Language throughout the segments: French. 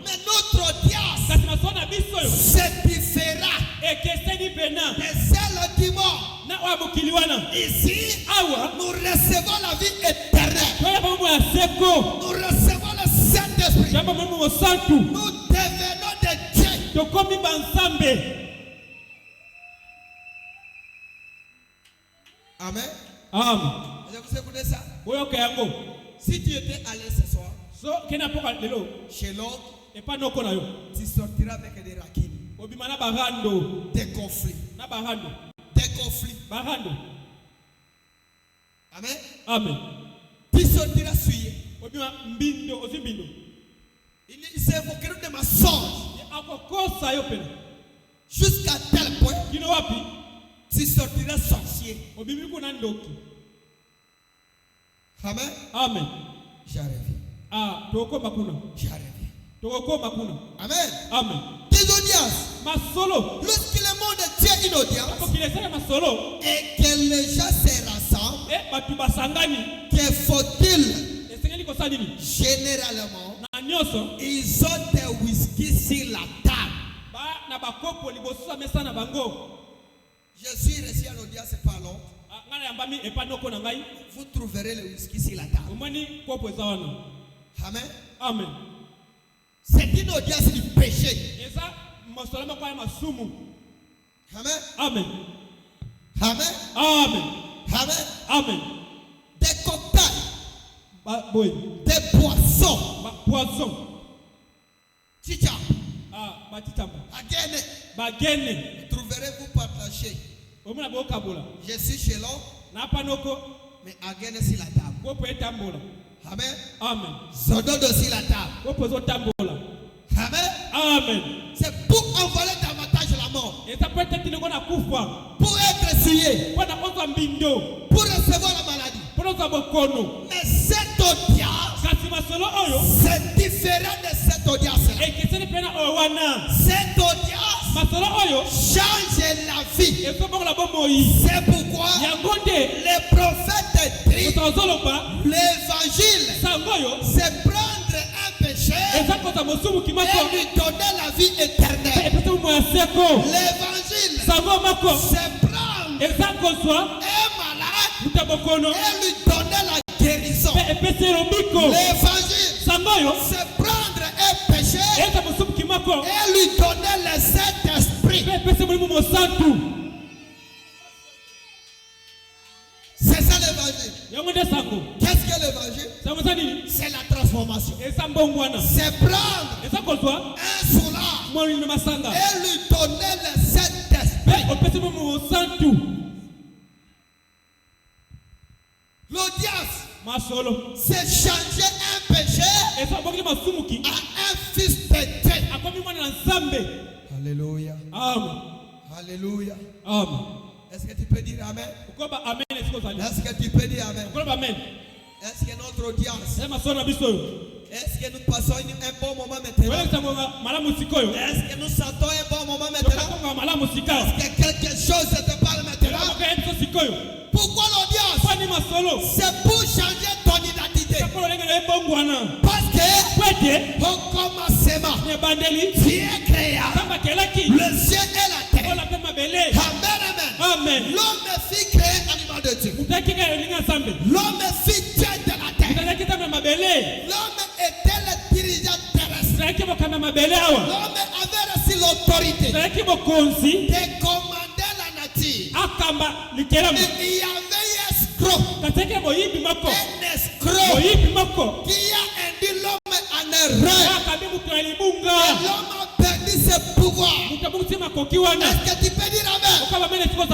Mais notre audience c'est différent. Des celles du mort. Ici, nous recevons la vie éternelle. Nous recevons le Saint-Esprit. Nous devenons des dieux. Amen. Amen. Vous écoutez ça? Si tu étais allé ce soir chez l'autre, tu sortiras avec des raquines, des conflits. Des conflits. Amen. Amen. Tu sortiras souillé. Ils s'évoqueront des mensonges jusqu'à tel point tu sortiras sorcier. Amen. Amen. J'arrive. J'arrive. Amen. Amen. Des audiences. Lorsque le monde tient une audience et que les gens se rassemblent, que faut-il? Généralement, ils ont des whisky sur la table. Je suis resté à l'audience par l'autre. Vous trouverez le whisky sur la table. Amen. Amen. C'est une audience du péché. Amen. Amen. Amen. Amen. Amen. Amen. Des cocktails. Des poissons. Chicha. Agene. Trouverez-vous partager. Je suis chez l'autre. Mais agene sur la table. Amen. Amen. Zododo sur la table. Amen. Amen. C'est pour envoyer davantage la mort. Pour être souillé. Pour recevoir la maladie. Mais cette audience, c'est différent de cette audience-là. Cette audience change la vie. C'est pourquoi les prophètes disent l'évangile, c'est prendre un péché et lui donner la vie éternelle. L'évangile, c'est prendre un malade et lui donner la guérison. L'évangile, c'est prendre un péché et lui donner le Saint-Esprit. C'est ça l'évangile. Qu'est-ce que l'évangile? C'est la transformation. C'est prendre un soulard et lui donner le Saint-Esprit. L'audience, c'est changer un péché à un fils de Dieu. Alléluia. Amen. Alléluia. Amen. Est-ce que tu peux dire Amen? Est-ce que tu peux dire Amen? Est-ce que notre audience, est-ce que nous passons un bon moment maintenant? Est-ce que nous sentons un bon moment maintenant? Est-ce que quelque chose te parle maintenant? Pourquoi l'audience? C'est pour changer ton identité. Parce que au commencement, Dieu créa le ciel et la terre. Amen. L'homme fut créé animal de Dieu. L'homme fut Dieu de la terre. L'homme était le dirigeant terrestre. L'homme avait reçu l'autorité de commander la nature. Mais il y avait un escroc qui a induit l'homme en erreur. Et l'homme a perdu ses pouvoirs. Est-ce que tu peux dire Amen?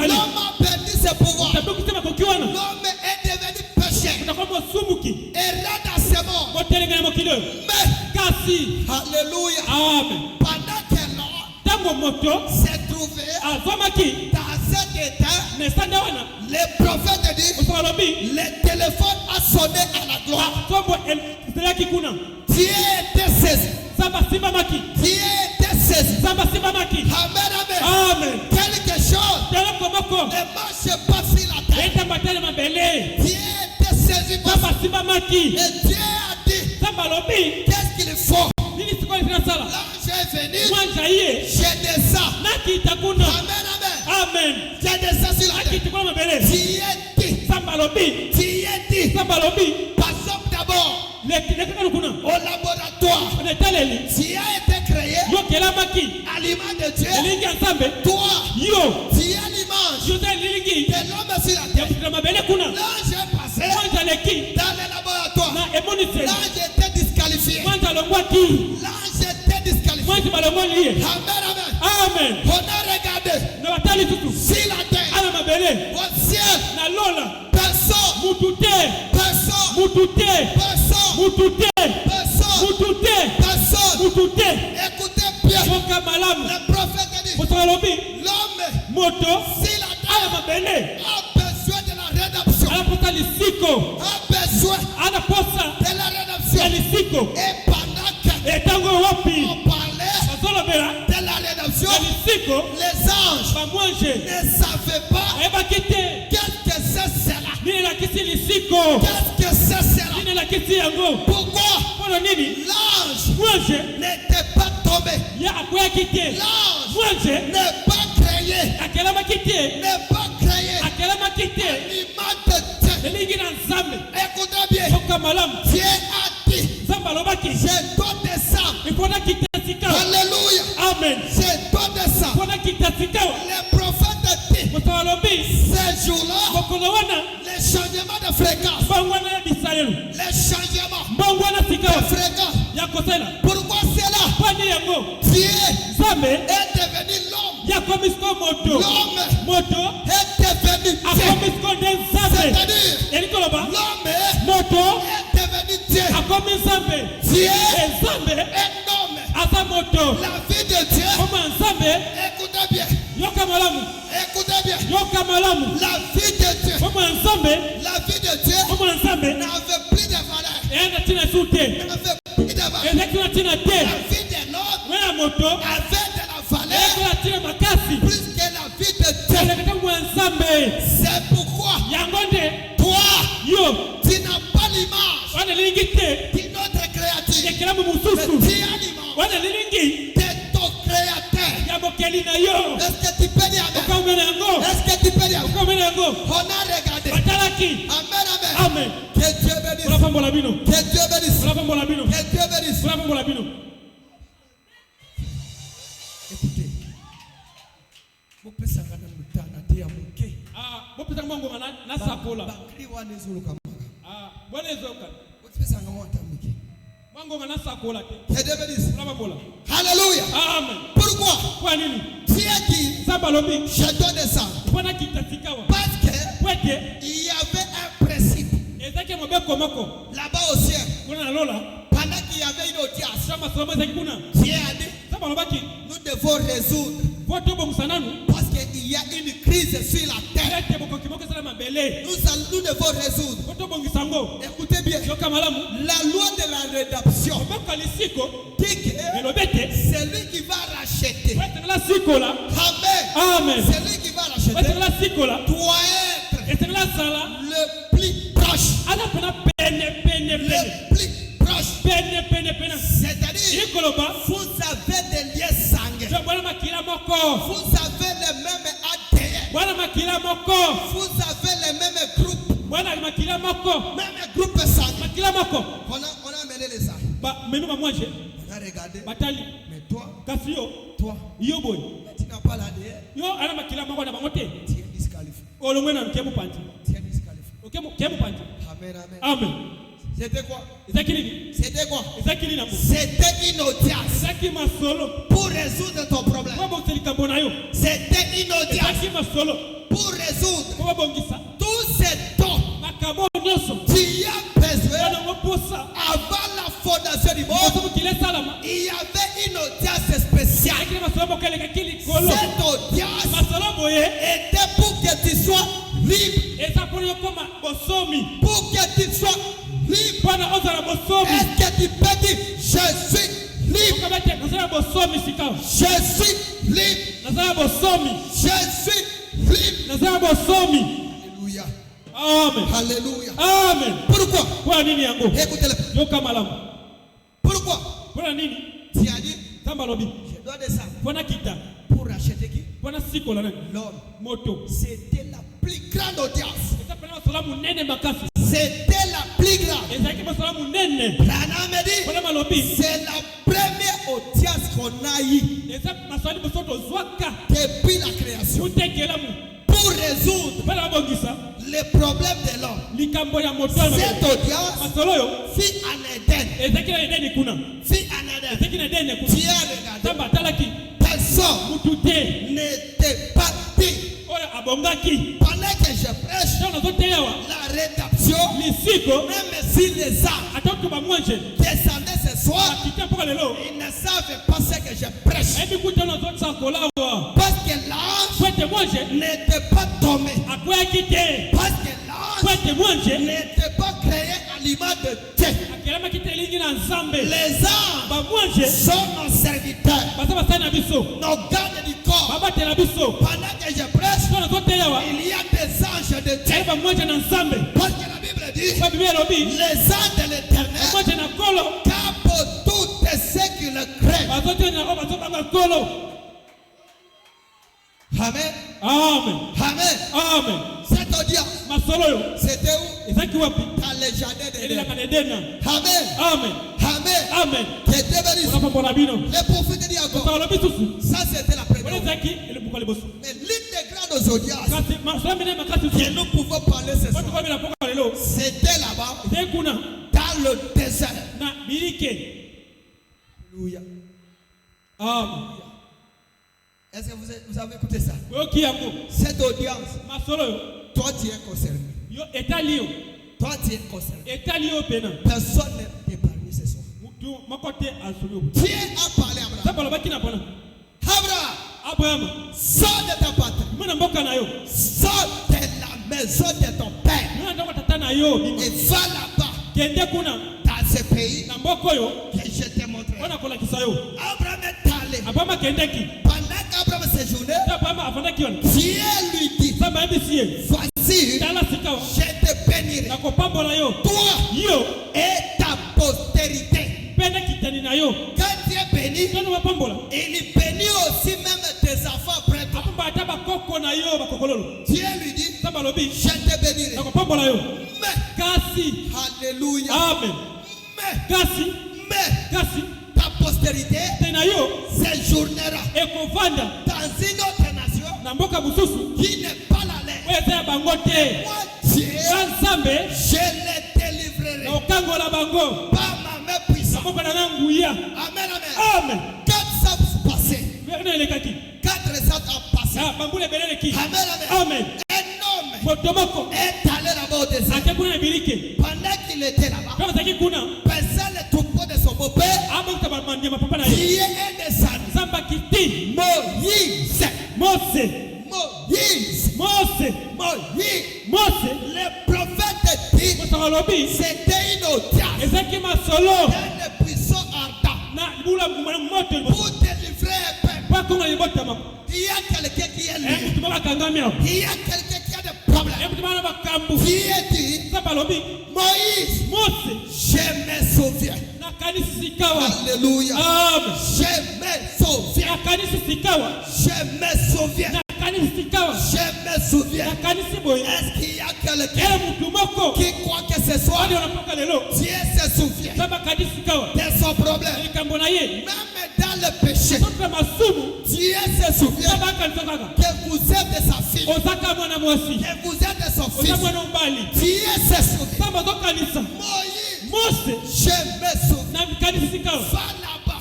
L'homme a perdu ses pouvoirs. L'homme est devenu péché. Et là dans ses morts. Mais, alléluia. Amen. Pendant que l'homme s'est trouvé dans cet état, le prophète dit, le téléphone a sonné à la gloire. Dieu était saisi. Dieu était saisi. Amen, amen. Amen. Quelque chose ne marche pas sur la terre. Dieu était saisi. Et Dieu a dit, qu'est-ce qu'il faut? L'ange est venu. Je descends. Amen, amen. Amen. Je descends sur la terre. Tu y es dit. Passons d'abord au laboratoire. Tu as été créé à l'image de Dieu. Toi, tu es l'image de l'homme sur la terre. L'ange est passé dans le laboratoire. L'ange était disqualifié. L'ange était disqualifié. Amen, amen. Amen. On a regardé sur la terre, au ciel, personne, écoutez bien, le prophète dit, l'homme sur la terre a besoin de la rédemption, a besoin de la rédemption. Et pendant qu'on parlait de la rédemption, les anges ne savaient pas qu'est-ce que c'est cela. Qu'est-ce que c'est cela? Pourquoi l'ange n'était pas tombé? L'ange n'est pas créé. N'est pas créé. L'image de Dieu. Écoutez bien. Dieu a dit, je dois descendre. Alléluia. Amen. Je dois descendre. Le prophète dit, ces jours-là, les changements de fréquence. Les changements de fréquence. Pourquoi c'est là? Dieu est devenu l'homme. L'homme est devenu Dieu. C'est-à-dire, l'homme est devenu Dieu. Dieu est homme. La vie de Dieu. Écoutez bien. Écoutez bien. La vie de Dieu. La vie de Dieu n'avait plus de valeur. N'avait plus de valeur. La vie de l'autre avait de la valeur plus que la vie de Dieu. C'est pourquoi toi, tu n'as pas l'image d'une autre créature. Mais tu as l'image de ton créateur. Est-ce que tu peux dire amen? Est-ce que tu peux dire amen? On a regardé. Amen, amen. Que Dieu bénisse. Que Dieu bénisse. Que Dieu bénisse. Écoutez. Alléluia. Amen. Pourquoi? Dieu dit, je dois descendre. Parce qu'il y avait un principe là-bas au ciel. Pendant qu'il y avait une audience, Dieu a dit, nous devons résoudre. Parce qu'il y a une crise sur la terre. Nous devons résoudre. Écoutez bien. La loi de la rédemption dit que c'est lui qui va racheter. Amen. C'est lui qui va racheter. Doit être le plus proche. Le plus proche. C'est-à-dire, vous avez des liens sanguins. Vous avez les mêmes ADN. Vous avez les mêmes groupes. Même groupe sanguin. On a amené les sangs. On a regardé. Mais toi, tu n'as pas l'ADN. Tu es disqualifié. Tu es disqualifié. Amen, amen. Amen. C'était quoi? C'était C'était une audience pour résoudre ton problème. C'était une audience pour résoudre tous ces dons. Tu as besoin avant la fondation du monde. Il y avait une audience spéciale. Cette audience était pour que tu sois libre. Pour que tu sois libre. Est-ce que tu peux dire je suis libre? Je suis libre. Je suis libre. Alléluia. Amen. Alléluia. Amen. Pourquoi? Écoutez-le. Pourquoi? Dieu Dieu a dit, je dois descendre. Pour acheter qui? L'homme. C'était la plus grande audience. C'était la plus grande. Branham dit, c'est la première audience qu'on a eue depuis la création. Pour résoudre les problèmes de l'homme. Cette audience fit en Éden. Dieu a regardé. Personne n'était pas dit. Pendant que je prêche la rédemption, même si les âmes descendaient ce soir, ils ne savaient pas ce que je prêche. Parce que l'ange n'était pas tombé. Parce que l'ange n'était pas créé à l'image de Dieu. Les anges sont nos serviteurs, nos gardes du corps. Pendant que je prêche, il y a des anges de Dieu. Parce que la Bible dit, les anges de l'Éternel capent tout ce qui le craignent. Amen. Amen. Amen. Amen. Cette audience, c'était où? Dans les jardins d'Éden. Amen. Amen. Amen. Amen. Les prophètes disent encore. Ça c'était la première. Mais l'une des grandes audiences que nous pouvons parler ce soir, c'était là-bas, dans le désert. Alléluia. Amen. Est-ce que vous avez écouté ça? Cette audience, toi tu es concerné. Toi tu es concerné. Personne n'est parmi ce soir. Dieu a parlé à Abraham. Abraham, sors de ta patrie. Sors de la maison de ton père. Et va là-bas. Dans ce pays que je te montrerai. Abraham est allé. Pendant qu'Abraham séjournait, Dieu lui dit, voici, je te bénirai. Toi et ta postérité. Quand Dieu bénit, il bénit aussi même tes enfants après toi. Dieu lui dit, je te bénirai. Mais, alléluia. Amen. Mais, ta postérité séjournera dans une autre nation qui n'est pas la leur. Moi, Dieu, je les délivrerai par ma main puissante. Amen, amen. 400 passés. 400 ans passés. Amen, amen. Un homme est allé là-bas au désert. Pendant qu'il était là-bas, pesant les troupeaux de son beau-père, Dieu est descendu. Moïse, le prophète dit, c'était une audience, un buisson ardent pour délivrer un peuple. Il y a quelqu'un qui est libre. Il y a quelqu'un qui a des problèmes. Dieu dit, Moïse, je me souviens. Alléluia. Je me souviens. Je me souviens. Je me souviens. Est-ce qu'il y a quelqu'un qui croit que ce soir Dieu se souvient de son problème? Même dans le péché, Dieu se souvient que vous êtes de sa fille, que vous êtes de son fils. Dieu se souvient. Moïse, je me souviens. Va là-bas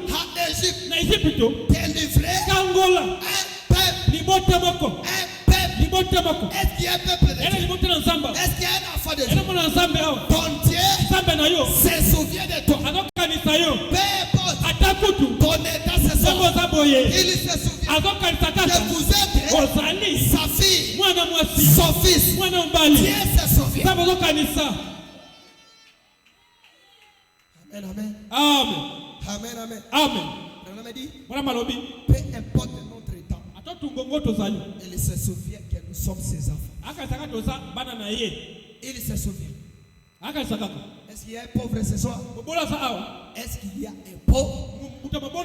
en Égypte, délivrer un peuple. Est-ce qu'il y a un peuple de Dieu? Est-ce qu'il y a un enfant de Dieu? Ton Dieu se souvient de toi. Peu importe ton état ce soir, il se souvient que vous êtes sa fille, son fils. Dieu se souvient. Amen, amen. Amen. Amen, amen. Amen. On m'a dit, peu importe notre état, il se souvient que nous sommes ses enfants. Il se souvient. Est-ce qu'il y a un pauvre ce soir? Est-ce qu'il y a un pauvre?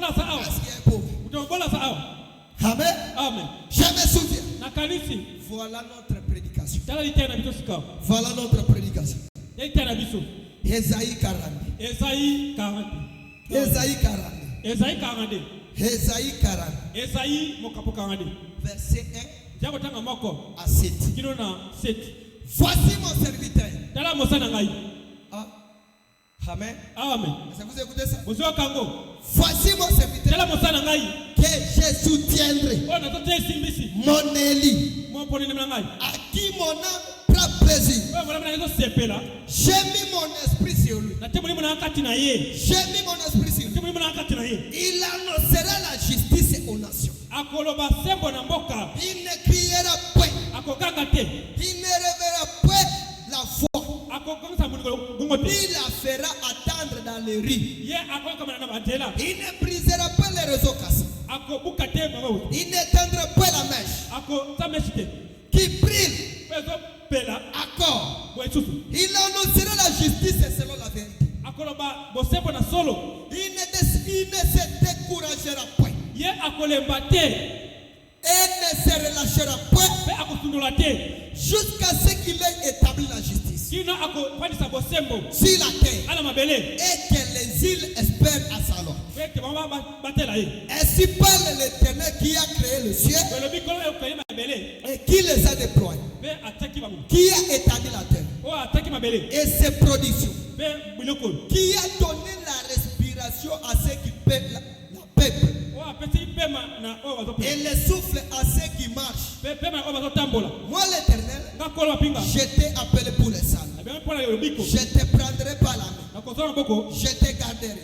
Est-ce qu'il est pauvre? Amen. Amen. Je me souviens. Na kanisi. Voilà notre prédication. Tala litena biso sika. Voilà notre prédication. Litena biso. Ésaïe 40. Ésaïe 40. Ésaïe 40. Ésaïe 42. Ésaïe 40. Ésaïe mokapo 42. Verset 1 Jango tanga moko à 7. kino na 7. Voici mon serviteur. Tala mosana ngai. Ah. Amen. Amen. Est-ce que vous écoutez ça? Bozo kango. Voici mon serviteur. Tala mosana ngai. Que je soutiendrai. Ona tote simbisi. Mon Élie. Mon poni na ngai. À qui mon âme prend plaisir. Voilà na zo sepela. J'ai mis mon esprit sur lui. Na temo na kati na ye. J'ai mis mon esprit sur lui. Temo na kati na ye. Il annoncera la justice aux nations. Akoloba sembo na mboka. Il ne criera point. Akokanga te. Il ne révérera point la foi. Il la fera attendre dans les rues. Il ne brisera pas les réseaux cassés. Il n'éteindra pas la mèche qui brille. Accord. Il annoncera la justice selon la vérité. Il ne se découragera point. Et ne se relâchera point jusqu'à ce qu'il ait établi la justice sur la terre et que les îles espèrent à sa loi. Ainsi parle l'Éternel qui a créé le ciel et qui les a déployés, qui a établi la terre et ses productions, qui a donné la respiration à ceux qui peuplent la peuple et le souffle à ceux qui marchent. Moi l'Éternel, je t'ai appelé pour les salles. Je te prendrai par la main. Je te garderai.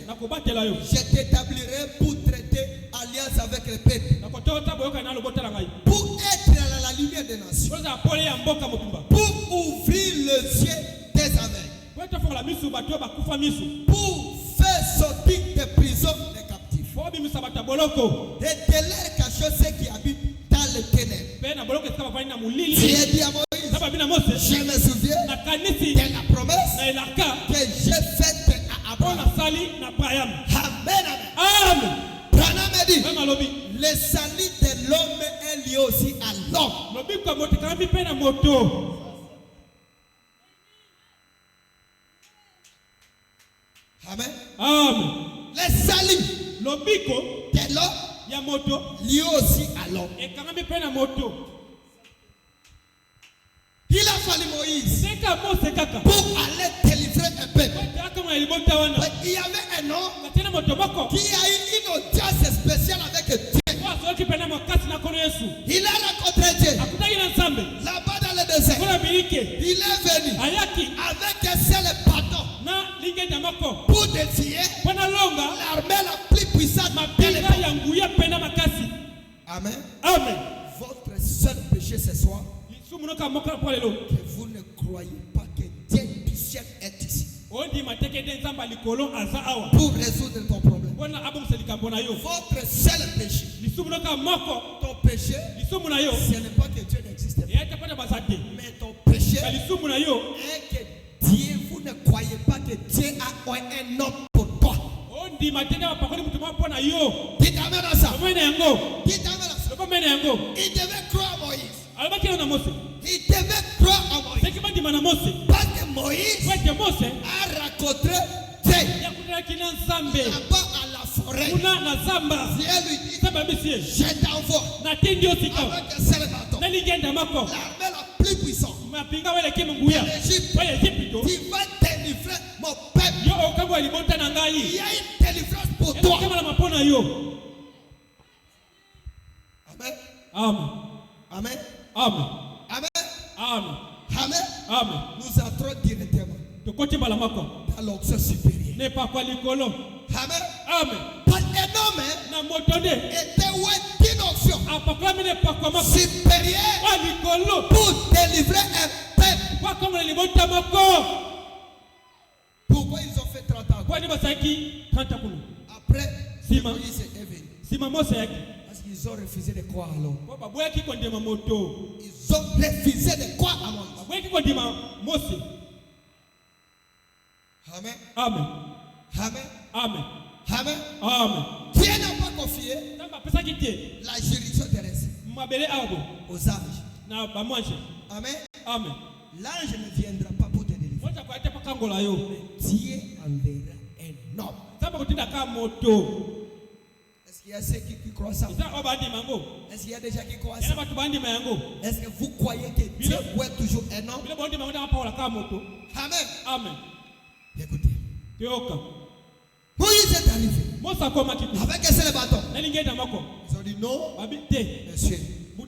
Je t'établirai pour traiter alliance avec les peuples. Pour être à la lumière des nations. Pour ouvrir les yeux des aveugles. Pour faire sortir des prisons des captifs. Et de l'air caché ceux qui habitent dans les ténèbres. Tu as dit à Moïse, je me souviens de la promesse que j'ai faite à Abraham. Amen. Amen. Branham a dit, le salut de l'homme est lié aussi à l'homme. Amen. Amen. Le salut de l'homme lié aussi à l'homme. Il a fallu Moïse pour aller délivrer un peuple. Il y avait un homme qui a eu une audience spéciale avec Dieu. Il a rencontré Dieu là-bas dans le désert. Il est venu avec un seul bâton pour défier l'armée la plus puissante de l'époque. Amen. Amen. Votre seul péché ce soir, que vous ne croyez pas que Dieu du ciel est ici pour résoudre ton problème. Votre seul péché, ton péché, ce n'est pas que Dieu n'existe pas, mais ton péché est que Dieu, vous ne croyez pas que Dieu a un homme pour toi. Dites amen à ça. Dites amen à ça. Il devait croire à Moïse. Il devait croire à Moïse. Parce que Moïse a rencontré Dieu là-bas à la forêt. Dieu lui dit, je t'envoie avec un seul bâton. L'armée la plus puissante de l'Égypte. Tu vas délivrer mon peuple. Il y a une délivrance pour toi. Amen. Amen. Amen. Amen. Amen. Amen. Amen. Amen. Nous entrons directement dans l'onction supérieure. Amen. Amen. Un homme était d'une onction supérieure pour délivrer un peuple. Pourquoi ils ont fait 30 ans? Après, Moïse est venu. Parce qu'ils ont refusé de croire à l'homme. Ils ont refusé de croire à Moïse. Amen. Amen. Amen. Amen. Amen. Amen. Dieu n'a confié la juridiction terrestre aux anges. Amen. Amen. L'ange ne viendra pas pour te délivrer. Dieu enverra un homme. Est-ce qu'il y a ceux qui croient ça? Est-ce qu'il y a des gens qui croient ça? Est-ce que vous croyez que Dieu est toujours un homme? Amen. Amen. Écoutez. Moïse est arrivé avec un seul bâton. Ils ont dit non, monsieur, il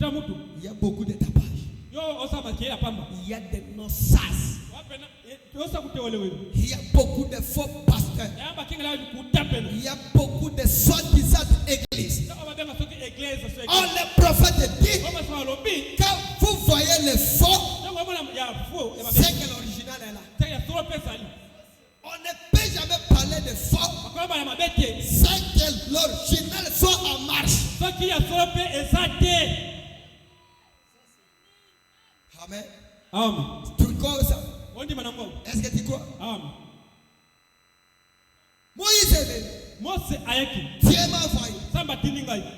y a beaucoup de tapage. Il y a des non-sas. Il y a beaucoup de faux pasteurs. Il y a beaucoup de soi-disant églises. Oh, le prophète dit, quand vous voyez le faux, c'est que l'original est là. On ne peut jamais parler de faux, c'est que l'original soit en marche. Amen. Amen. Tu crois ça? Est-ce que tu crois? Amen. Moïse est venu. Dieu m'a envoyé.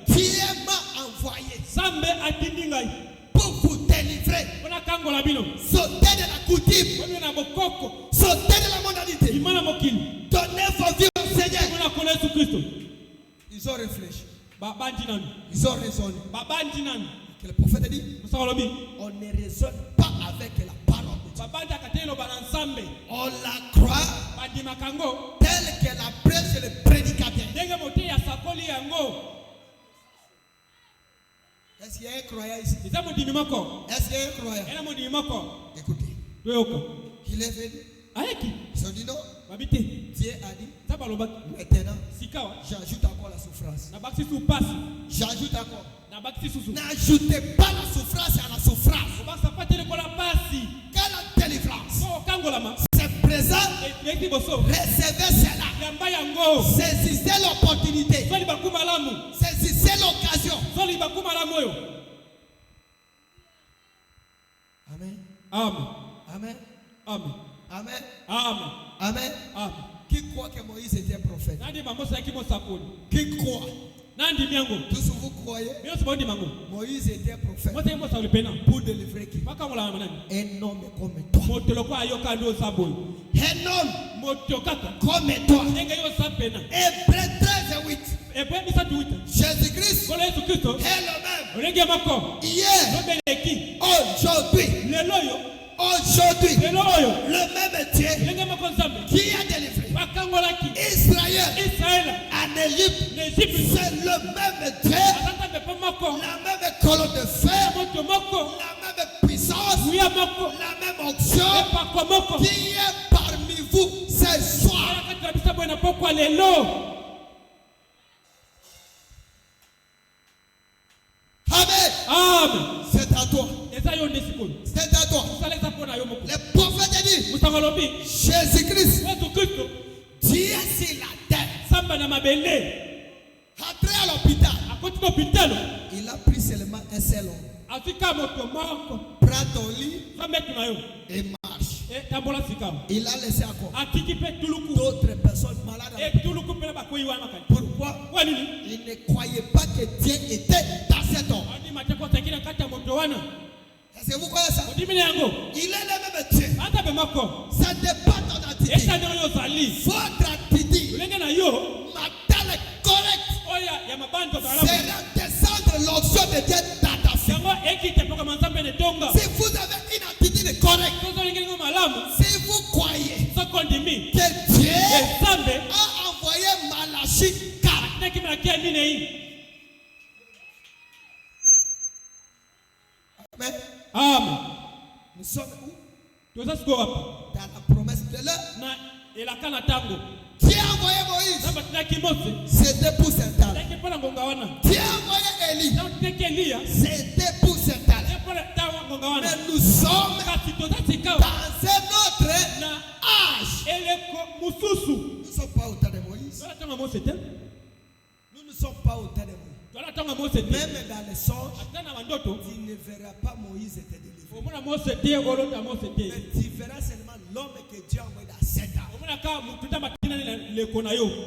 Dieu m'a envoyé pour vous délivrer. Sauter de la coutume. Sauter de la mondanité. Donnez vos vies au Seigneur. Ils ont réfléchi. Ils ont raisonné. Que le prophète dit, on ne raisonne pas avec la parole de Dieu. On la croit telle que la prêche le prédicateur. Est-ce qu'il y a un croyant ici? Est-ce qu'il y a un croyant? Écoutez. Il est venu. Ils ont dit non. Dieu a dit, maintenant, j'ajoute encore la souffrance. J'ajoute encore. N'ajoutez pas la souffrance à la souffrance. Quelle délivrance? C'est présent. Recevez cela. Saisissez l'opportunité. Saisissez l'occasion. Amen. Amen. Amen. Amen. Amen. Amen. Amen. Amen. Qui croit que Moïse était un prophète? Qui croit? Tous vous croyez? Moïse était un prophète pour délivrer qui? Un homme comme toi. Un homme comme toi. Hébreux 13:8. Jésus-Christ est le même. Hier, aujourd'hui, le même Dieu qui a délivré Israël en Égypte, c'est le même Dieu, la même colonne de fer, la même puissance, la même onction qui est parmi vous ce soir. Amen. Amen. C'est à toi. C'est à toi. Le prophète dit, Jésus-Christ, Dieu sur la terre, entré à l'hôpital, il a pris seulement un seul homme. Prends ton lit et marche. Il a laissé encore d'autres personnes malades. Pourquoi? Il ne croyait pas que Dieu était dans cet homme. Est-ce que vous croyez ça? Il est le même Dieu. Ça dépend de ton attitude. Votre attitude mentale est correcte. C'est descendre l'onction de Dieu dans ta vie. Si vous avez une attitude correcte, si vous croyez que Dieu a envoyé Malachie 4, amen. Amen. Nous sommes où? Dans la promesse de l'heure. Dieu a envoyé Moïse. C'était pour Saint-Anne. Dieu a envoyé Élie. C'était pour Saint-Anne. Mais nous sommes dans un autre âge. Nous ne sommes pas au temps de Moïse. Nous ne sommes pas au temps de Moïse. Même dans les songes, tu ne verras pas Moïse te délivrer. Mais tu verras seulement l'homme que Dieu a envoyé dans 7 ans.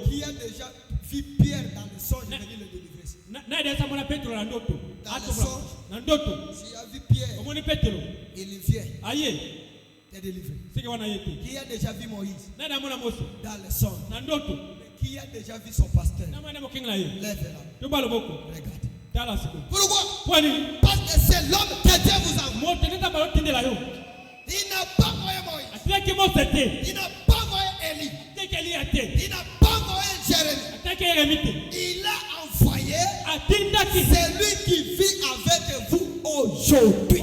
Qui a déjà vu Pierre dans le songe venir le délivrer. Dans le songe, s'il a vu Pierre, il vient te délivrer. Qui a déjà vu Moïse dans le songe? Qui a déjà vu son pasteur? Lève-la. Regarde. Pourquoi? Parce que c'est l'homme que Dieu vous a envoyé. Il n'a pas envoyé Moïse. Il n'a pas envoyé Élie. Il n'a pas envoyé Jérémie. Il a envoyé celui qui vit avec vous aujourd'hui.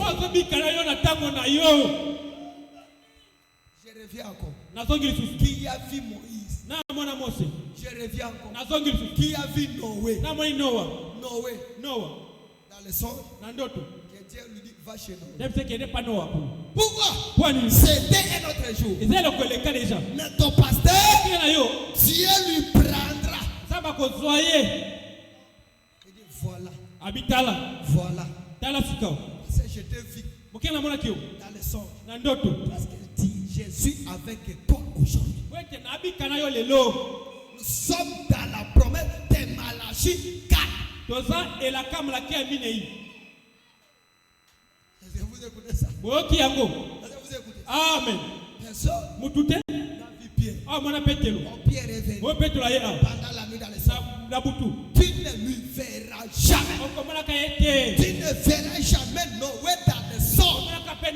Je reviens encore. Qui a vu Moïse? Je reviens encore. Qui a vu Noé? Noé. Dans le songe, que Dieu lui dit va chez nous. Pourquoi? C'était un autre jour. Mais ton pasteur, Dieu lui prendra. Il dit voilà. Parce que je te vis dans le songe. Parce qu'il dit je suis avec toi aujourd'hui. Nous sommes dans la promesse de Malachie 4. Est-ce que vous écoutez ça? Est-ce que vous écoutez ça? Amen. Personne n'a vu Pierre. Pierre est venu pendant la nuit dans le songe. Tu ne lui verras jamais. Tu ne verras jamais Noé dans le songe. Tu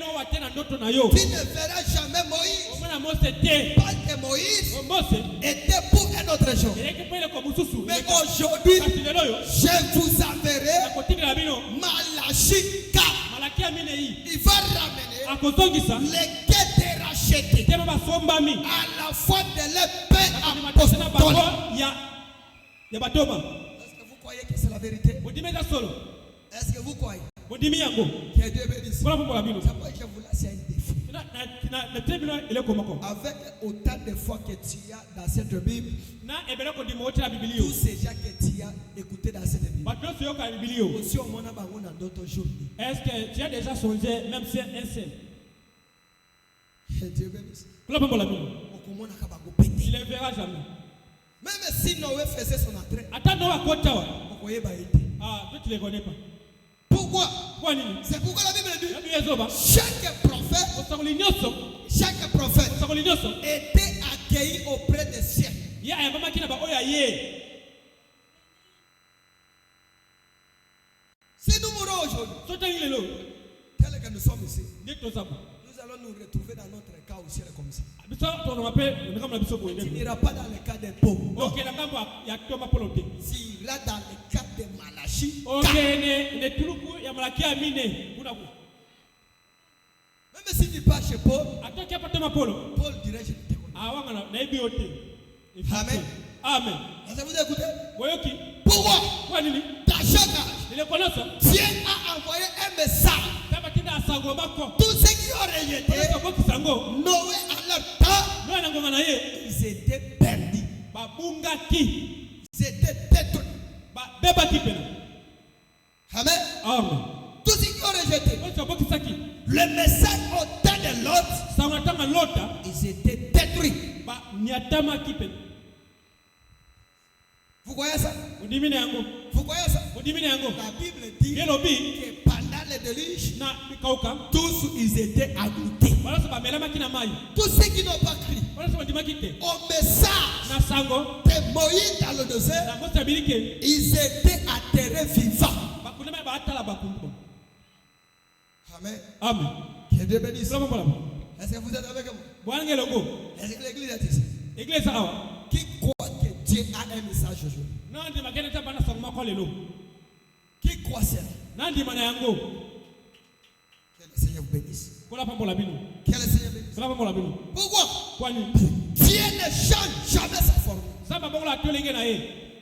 ne verras jamais Moïse. Parce que Moïse était pour un autre jour. Mais aujourd'hui, je vous enverrai Malachie 4. Il va ramener les quêtes rachetées à la fois de l'épée apostolique. Est-ce que vous croyez que c'est la vérité? Est-ce que vous croyez que Dieu bénisse? C'est pourquoi je vous laisse un défi. Avec autant de fois que tu as dans cette Bible, tous ces gens que tu as écoutés dans cette Bible, aussi au monde dans d'autres jours. Est-ce que tu as déjà songé, même si un seul? Que Dieu bénisse. Il ne le verra jamais. Même si Noé faisait son entrée, toi tu ne les connais pas. Pourquoi? C'est pourquoi la Bible dit chaque prophète était accueilli auprès des siens. Si nous mourons aujourd'hui, tel que nous sommes ici, nous allons nous retrouver dans notre cas au ciel comme ça. Tu n'iras pas dans le cas des pauvres. Tu iras dans le cas de Malachie. Même si tu pars chez Paul, Paul dirait je ne te connais. Amen. Amen. Est-ce que vous écoutez? Pourquoi? Dans chaque âge, Dieu a envoyé un message. Tous ceux qui ont rejeté Noé à leur temps, ils étaient perdus. Ils étaient détruits. Amen. Tous ceux qui ont rejeté le message au temps de l'autre, ils étaient détruits. Vous voyez ça? Vous voyez ça? La Bible dit que pendant le déluge, tous ils étaient agoutés. Tous ceux qui n'ont pas cru au message de Moïse dans le désert, ils étaient atterrés vivants. Amen. Que Dieu bénisse. Est-ce que vous êtes avec moi? Est-ce que l'église est ici? Qui croit que Dieu a un message aujourd'hui? Qui croit cela? Que le Seigneur vous bénisse. Que le Seigneur bénisse. Pourquoi? Dieu ne change jamais sa forme.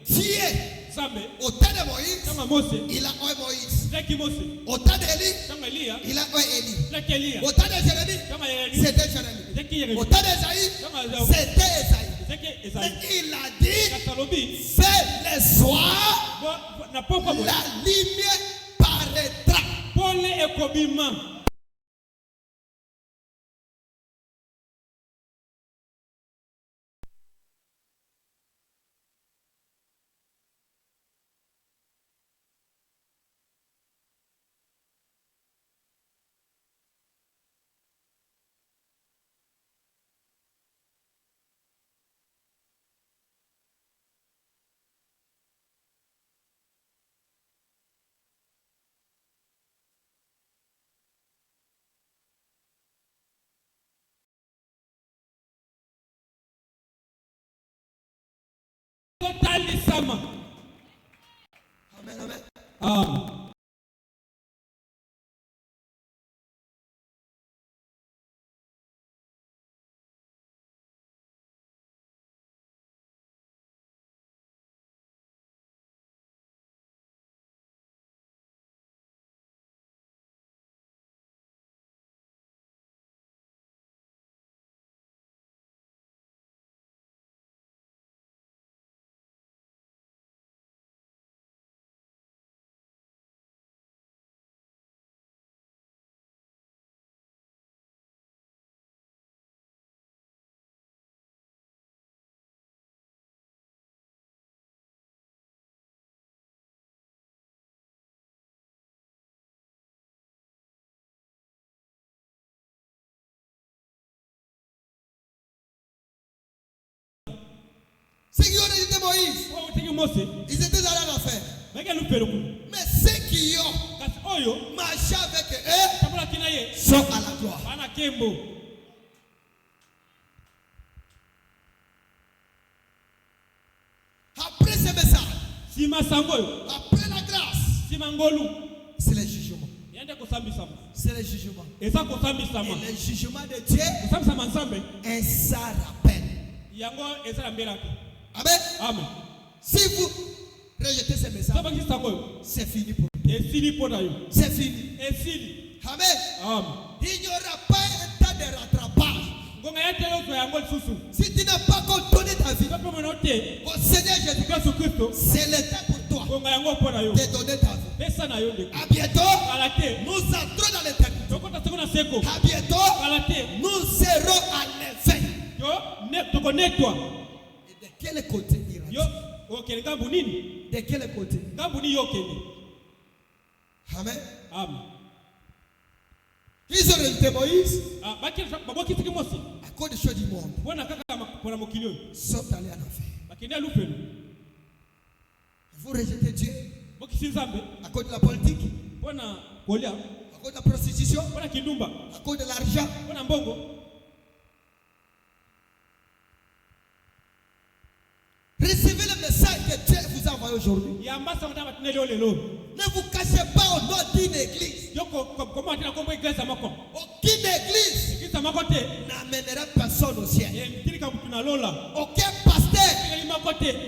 Dieu, au temps de Moïse, il a envoyé Moïse. Au temps d'Élie, il a envoyé Élie. Au temps de Jérémie, c'était Jérémie. Au temps d'Ésaïe, c'était Ésaïe. Et il a dit, fais le soir, la lumière paraîtra. Amen. Ceux qui ont résidé Moïse, ils étaient allés en affaire. Mais ceux qui ont marché avec eux sont à la gloire. Après ce message, après la grâce, c'est le jugement. C'est le jugement. Et le jugement de Dieu, et ça rappelle. Amen. Amen. Si vous rejetez ce message, c'est fini pour vous. C'est fini. Amen. Amen. Il n'y aura pas un temps de rattrapage. Si tu n'as pas donné ta vie au Seigneur Jésus-Christ, c'est le temps pour toi de donner ta vie. À bientôt, nous entrons dans l'éternité. À bientôt, nous serons à l'éveil. Et de quel côté ira-t-il? De quel côté? Amen. Amen. Ils ont résulté Moïse. À cause des choses du monde. Ils sont allés en affaire. Vous rejetez Dieu à cause de la politique, à cause de la prostitution, à cause de l'argent. Recevez le message que Dieu vous a envoyé aujourd'hui. Ne vous cachez pas au nom d'une église. Aucune église n'amènera personne au ciel. Aucun pasteur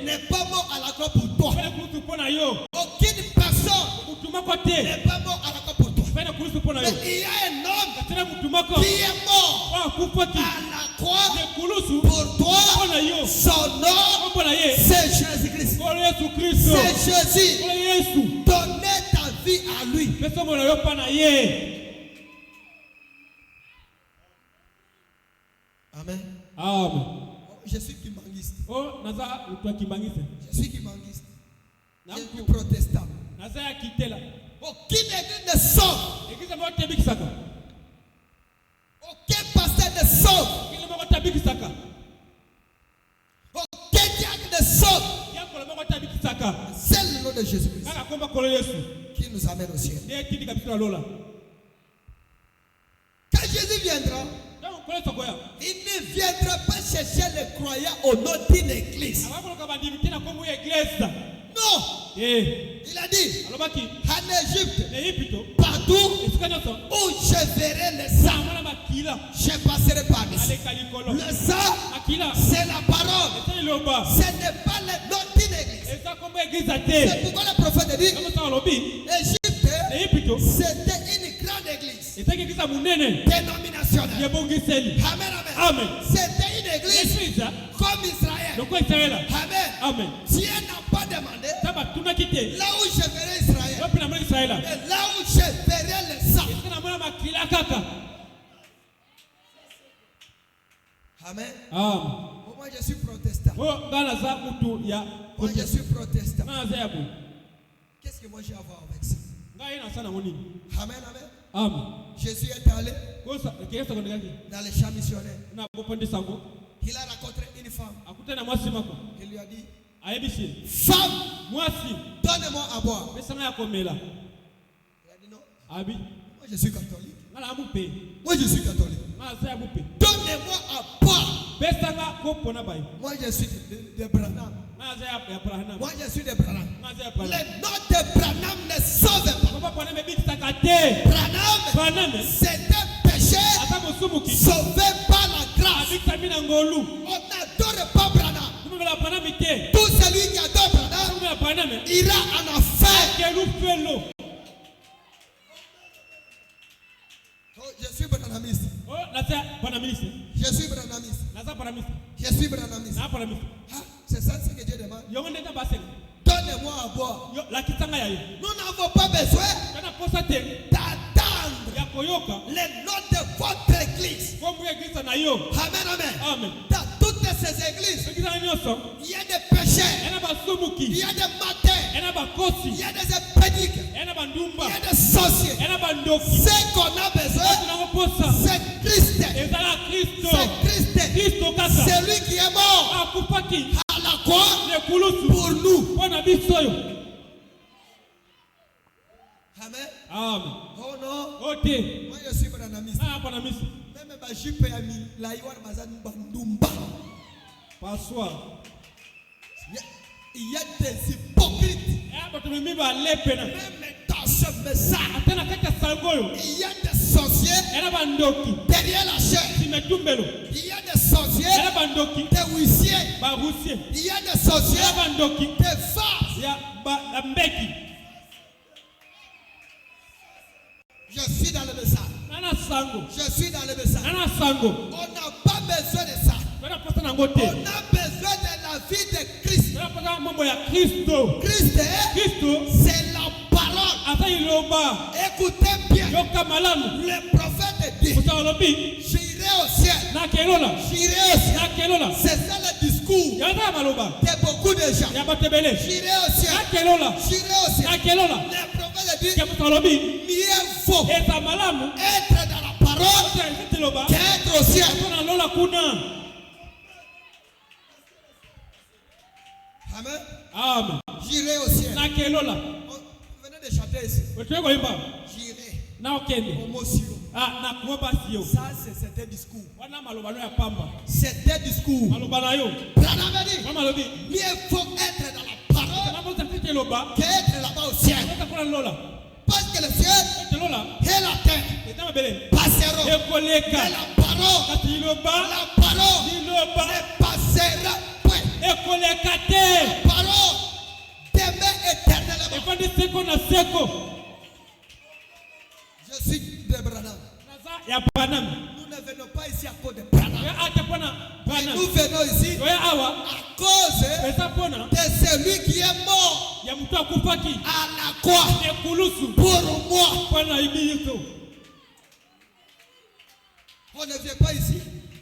n'est pas mort à la croix pour toi. Aucune personne n'est pas mort à la croix pour toi. Mais il y a un homme qui est mort à la croix pour toi. Son nom, c'est Jésus-Christ. C'est Jésus. Donnez ta vie à lui. Amen. Amen. Je suis kimbanguiste. Je suis kimbanguiste. Je suis protestant. Aucune église ne sauve. Aucun pasteur ne sauve. Aucun diacre ne sauve. C'est le nom de Jésus-Christ qui nous amène au ciel. Quand Jésus viendra, il ne viendra pas chercher les croyants au nom d'une église. Non. Il a dit en Égypte, partout où je verrai le sang, je passerai par ici. Le sang, c'est la parole. Ce n'est pas le nom d'une église. C'est pourquoi le prophète dit Égypte, c'était une grande église dénominationnelle. Amen, amen. C'était une église comme Israël. Amen. Dieu n'a pas demandé là où je verrai Israël, et là où je verrai le sang. Amen. Moi je suis protestant. Moi je suis protestant. Qu'est-ce que moi j'ai à voir avec ça? Amen, amen. Jésus est allé dans les champs missionnaires. Il a rencontré une femme. Il lui a dit, femme, donne-moi à boire. Il a dit non. Moi je suis catholique. Moi je suis catholique. Donnez-moi à boire. Moi je suis de Branham. Moi je suis de Branham. Le nom de Branham ne c'était péché sauvé par la grâce. On n'adore pas Branham. Tout celui qui adore Branham ira en enfer. Je suis branhamiste. Je suis branhamiste. Je suis branhamiste. Ah, c'est ça ce que Dieu demande. Donnez-moi à boire. Nous n'avons pas besoin d'attendre les noms de votre église. Amen, amen. Dans toutes ces églises, il y a des péchés, il y a des matins, il y a des épédiques, il y a des sorciers. Ce qu'on a besoin, c'est Christ. C'est Christ. C'est lui qui est mort à la croix pour nous. Amen. Amen. Oh non. Oh, moi je suis branhamiste. Même ma jupe a mis la iwan mazan bandumba. Passoir. Il y a des hypocrites. Même dans ce message, il y a des sorciers derrière la chair. Il y a des sorciers, des huissiers. Il y a des sorciers, des farces. Je suis dans le message. Je suis dans le message. On n'a pas besoin de ça. On a besoin de la vie de Christ. Christ, c'est la parole. Écoutez bien. Le prophète dit, j'irai au ciel. J'irai au ciel. C'est ça le discours de beaucoup de gens. J'irai au ciel. J'irai au ciel. Le prophète dit, mieux vaut être dans la parole qu'être au ciel. Amen. Amen. J'irai au ciel. Venez de chanter ici. J'irai. Ça, c'était discours. C'était discours. Branham dit, mieux faut être dans la parole qu'être là-bas au ciel. Parce que le ciel et la terre passeront. Mais la parole ne passera point. La parole demeure éternellement. Je suis de Branham. Nous ne venons pas ici à cause de Branham. Nous venons ici à cause de celui qui est mort à la croix pour moi. On ne vient pas ici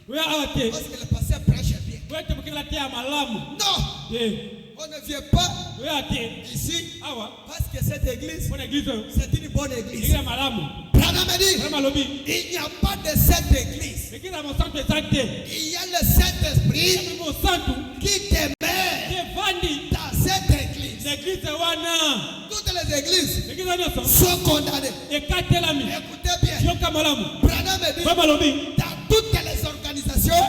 parce que le pasteur prêche bien. Non, on ne vient pas ici parce que cette église, c'est une bonne église. Branham dit, il n'y a pas de cette église. Il y a le Saint-Esprit qui demeure dans cette église. Toutes les églises sont condamnées. Écoutez bien. Branham dit, dans toutes les organisations,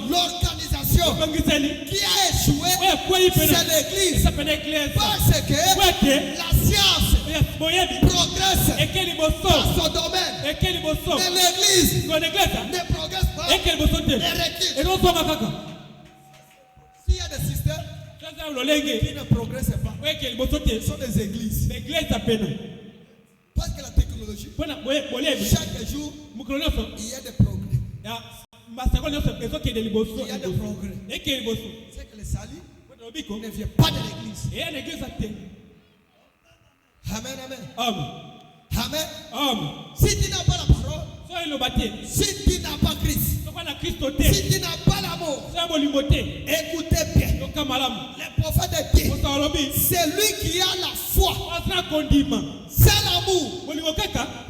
l'organisation qui a échoué, c'est l'église. Parce que la science progresse dans son domaine. Mais l'église ne progresse pas. Elle recule. S'il y a des systèmes qui ne progressent pas, ce sont des églises. Parce que la technologie, chaque jour, il y a des progrès. Il y a des progrès. C'est que les salis ne viennent pas de l'église. Amen, amen. Amen. Si tu n'as pas la parole, si tu n'as pas Christ, si tu n'as pas l'amour, écoutez bien. Le prophète dit, c'est lui qui a la foi, c'est l'amour,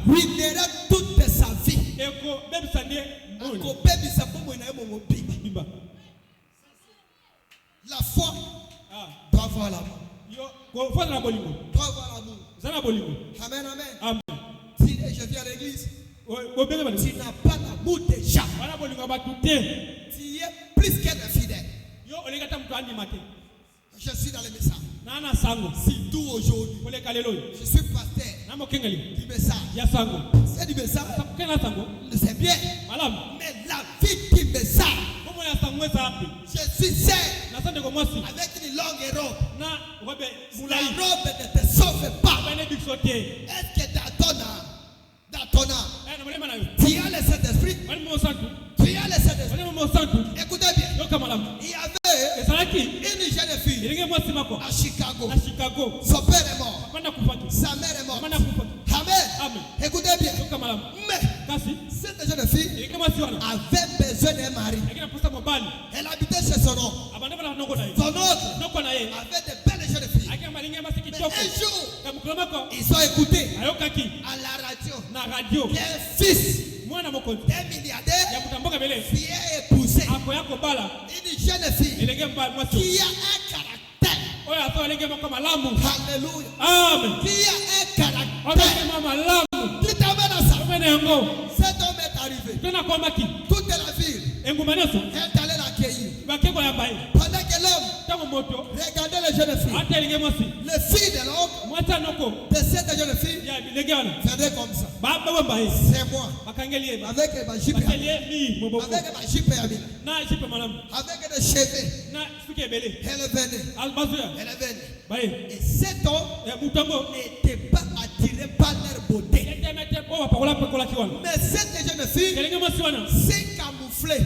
ruinera toute sa vie. La foi doit avoir l'amour. Doit avoir l'amour. Amen, amen. Si je viens à l'église, tu n'as pas l'amour des gens. Tu es plus qu'un infidèle. Je suis dans le message. Si tout aujourd'hui, je suis pasteur du message. que du message, c'est bien. Mais la vie du message, je suis seul avec une longue robe. La robe ne te sauve pas. Est-ce que dans ton âme, tu as le Saint-Esprit? Tu as le Saint-Esprit. Écoutez bien. Il y avait une jeune fille à Chicago. Son père est mort. Sa mère est morte. Amen. Écoutez bien. Mais cette jeune fille avait besoin d'un mari. Elle habitait chez son oncle. Son oncle avait de belles jeunes filles. Mais un jour, ils ont écouté à la radio qu'un fils d'un milliardaire qui a épousé une jeune fille qui a un caractère. Alléluia. Amen. Qui a un caractère. Qui t'amène à ça? Cet homme est arrivé. Toute la ville est allée l'accueillir. Pendant que l'homme regardait les jeunes filles, les filles de l'homme, de cette jeune fille, venaient comme ça. C'est moi. Avec ma jupe avec des cheveux. Elle venait. Et cet homme n'était pas attiré par leur beauté. Mais cette jeune fille s'est camouflée.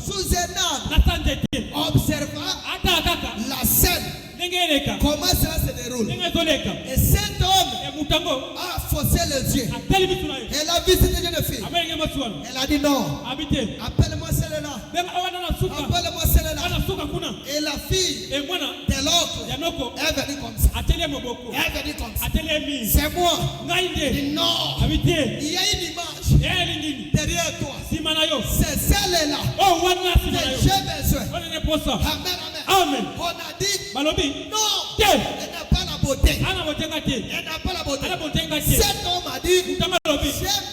Sous un arbre, observant la scène. Comment cela se déroule? Et cet homme a faussé les yeux. Elle a vu cette jeune fille. Elle a dit non. Appelle-moi celle-là. Appelle-moi celle-là. Et la fille de l'autre est venue comme ça. C'est moi. Il dit non. Il y a une image derrière toi. C'est celle-là que j'ai besoin. Amen. On a dit non. Elle n'a pas la beauté. Elle n'a pas la beauté. Cet homme a dit j'ai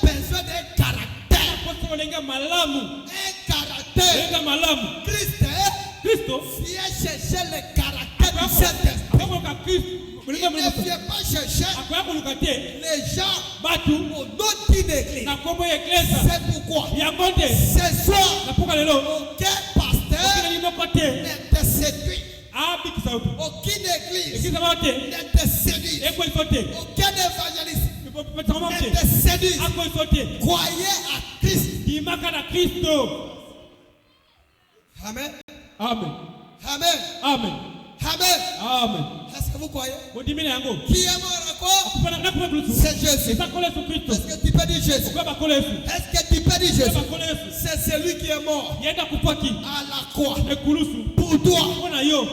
besoin d'un caractère. Un caractère. Christ vient chercher le caractère du Saint-Esprit. Il ne vient pas chercher les gens au nom d'une église. C'est pourquoi ce soir, aucun pasteur ne te séduit. Aucune église ne te séduit. Aucun évangéliste ne te séduit. Croyez à Christ. Amen. Amen. Amen. Amen. Amen. Amen. Est-ce que vous croyez? Qui est mort encore? C'est Jésus. Est-ce que tu peux dire Jésus? Est-ce que tu peux dire Jésus? C'est celui qui est mort à la croix pour toi.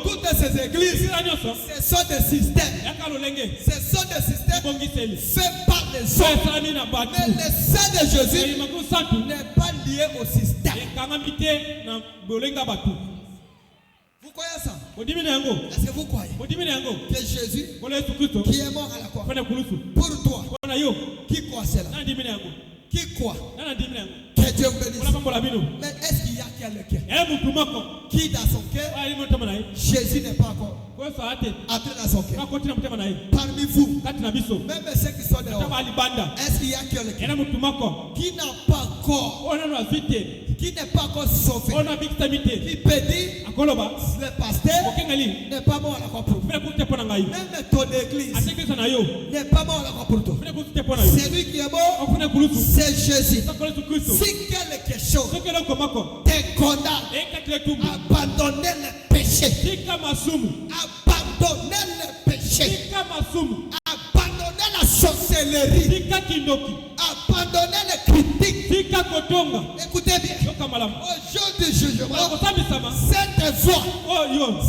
Toutes ces églises, ce sont des systèmes. Ce sont des systèmes faits par les hommes. Mais le sang de Jésus n'est pas lié au système. Vous croyez ça? Est-ce que vous croyez que Jésus qui est mort à la croix pour toi, qui croit cela? Qui croit? Que Dieu vous bénisse. Mais est-ce qu'il y a quelqu'un qui dans son cœur, Jésus n'est pas encore entré dans son cœur? Parmi vous, même ceux qui sont dehors, est-ce qu'il y a quelqu'un qui n'a pas encore, qui n'est pas encore sauvé, qui peut dire le pasteur n'est pas mort à la croix pour toi? Même ton église n'est pas mort à la croix pour toi. C'est lui qui est mort, c'est Jésus. Si quelque chose te condamne, abandonnez le péché. Abandonnez le péché. Abandonnez la sorcellerie. Abandonnez les critiques. Écoutez bien. Au jour du jugement, cette voix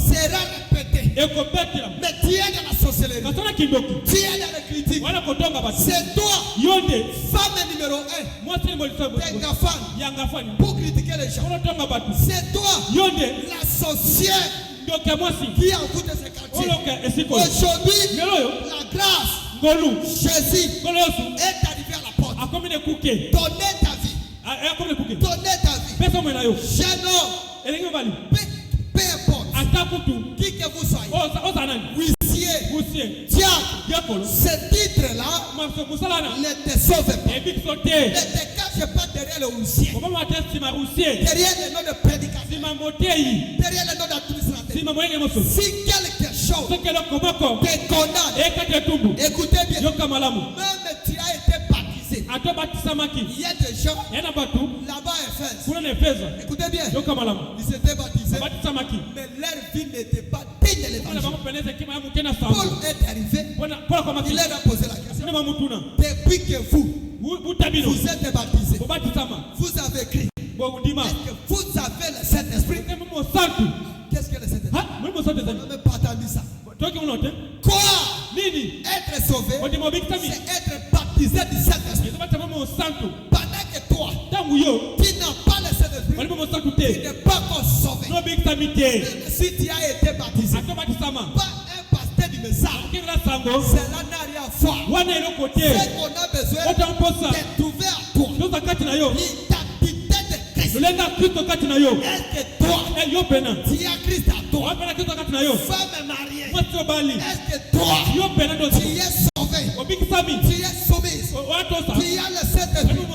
sera répétée. Mais tu es dans la sorcellerie. Tu es dans la critique. C'est toi, femme numéro 1 des Gafan, pour critiquer les gens. C'est toi, la sorcière qui envoûte ces quartiers. Aujourd'hui, la grâce, Jésus est arrivé à la porte. Donnez ta vie. Donnez ta vie. Jeune homme, peu importe qui que vous soyez, huissier, diable, ce titre-là ne te sauve pas. Ne te cache pas derrière le roussier. Derrière le nom de prédicateur. Derrière le nom d'administrateur. Si quelque chose te condamne, écoutez bien, même tu as été baptisé. Il y a des gens là-bas à Éphèse. Écoutez bien, ils s'étaient baptisés, mais leur vie n'était pas digne de l'évangile. Paul est arrivé, il leur a posé la question. Depuis que vous êtes baptisés, vous avez écrit, est-ce que vous avez le Saint-Esprit? Qu'est-ce que le Saint-Esprit? On n'a même pas entendu ça. Quoi? Être sauvé, c'est être baptisé du Saint-Esprit. Pendant que toi, tu n'as pas le Saint-Esprit, tu n'es pas encore sauvé. Même si tu as été baptisé, pas un pasteur du message, cela n'a rien à voir. Ce qu'on a besoin de trouver à toi l'identité de Christ. Est-ce que toi, tu as Christ à toi? Femme mariée, est-ce que toi, tu es sauvé? Tu es soumise? Tu as le Saint-Esprit?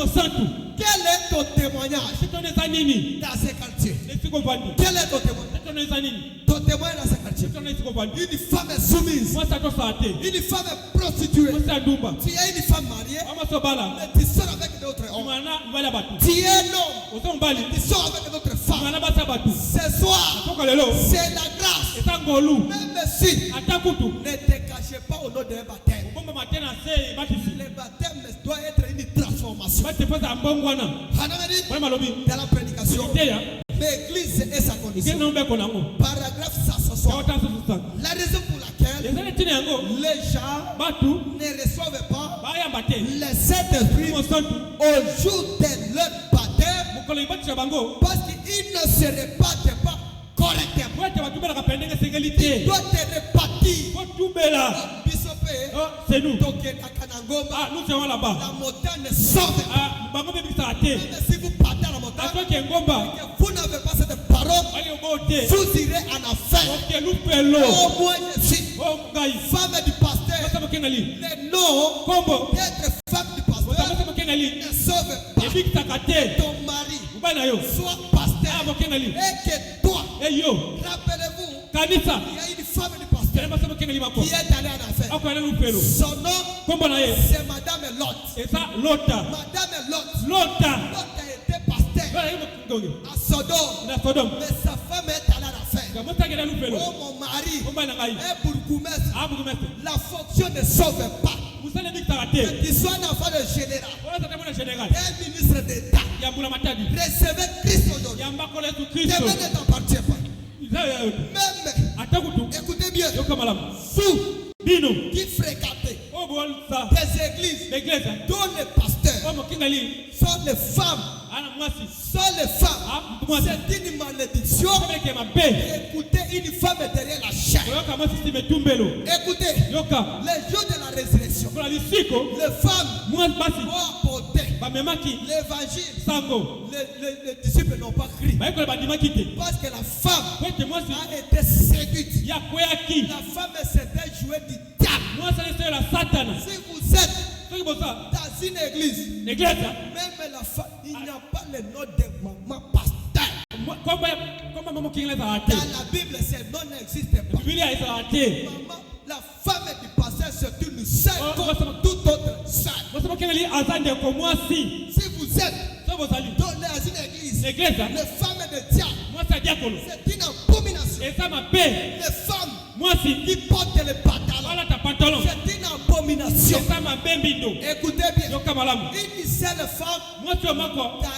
Quel est ton témoignage dans ces quartiers? Quel est ton témoignage? Ton témoignage dans ces quartiers. Une femme est soumise. Une femme est prostituée. Tu es une femme mariée, mais tu sors avec d'autres hommes. Tu es un homme, tu sors avec d'autres femmes. Ce soir, c'est la grâce. Même si ne te cachez pas au nom d'un baptême. Le baptême doit être une transformation. Dans la prédication, l'église est sa condition. Paragraphe 160. La raison pour laquelle les gens ne reçoivent pas le Saint-Esprit au jour de leur baptême, parce qu'ils ne se repartent pas correctement. Ils doivent te repartir. C'est nous. La montagne sauve. Même si vous partez à la montagne, vous n'avez pas cette parole, vous irez en affaire. Au moins, ici, femme du pasteur, le nom d'être femme du pasteur ne sauve pas. Ton mari soit pasteur et que toi, rappelez-vous, il y a une femme du pasteur qui est allée en affaire. Son nom, c'est Madame Lot. Madame Lot a été pasteur à Sodome, mais sa femme est allée en affaire. Oh, mon mari est bourgmestre. La fonction ne sauve pas. Que tu sois un enfant de général, un ministre d'État, recevez Christ aujourd'hui. Demain ne t'appartient pas. Même, écoutez bien, vous qui fréquentez des églises dont les pasteurs sont les femmes, c'est une malédiction. Écoutez, une femme est derrière la chair. Écoutez, les jours de la résurrection, les femmes vont apporter l'évangile. Les disciples n'ont pas crié, parce que la femme a été séduite. La femme s'était jouée du diable. Si vous êtes dans une église, même la femme, il n'y a pas le nom de maman pasteur. Dans la Bible, ce nom n'existe pas. Maman, la femme du pasteur, c'est une sœur comme toute autre sœur. Si vous êtes dans une église, les femmes de diable, c'est une abomination. Les femmes qui portent les pantalons, c'est une abomination. Écoutez bien, une seule femme dans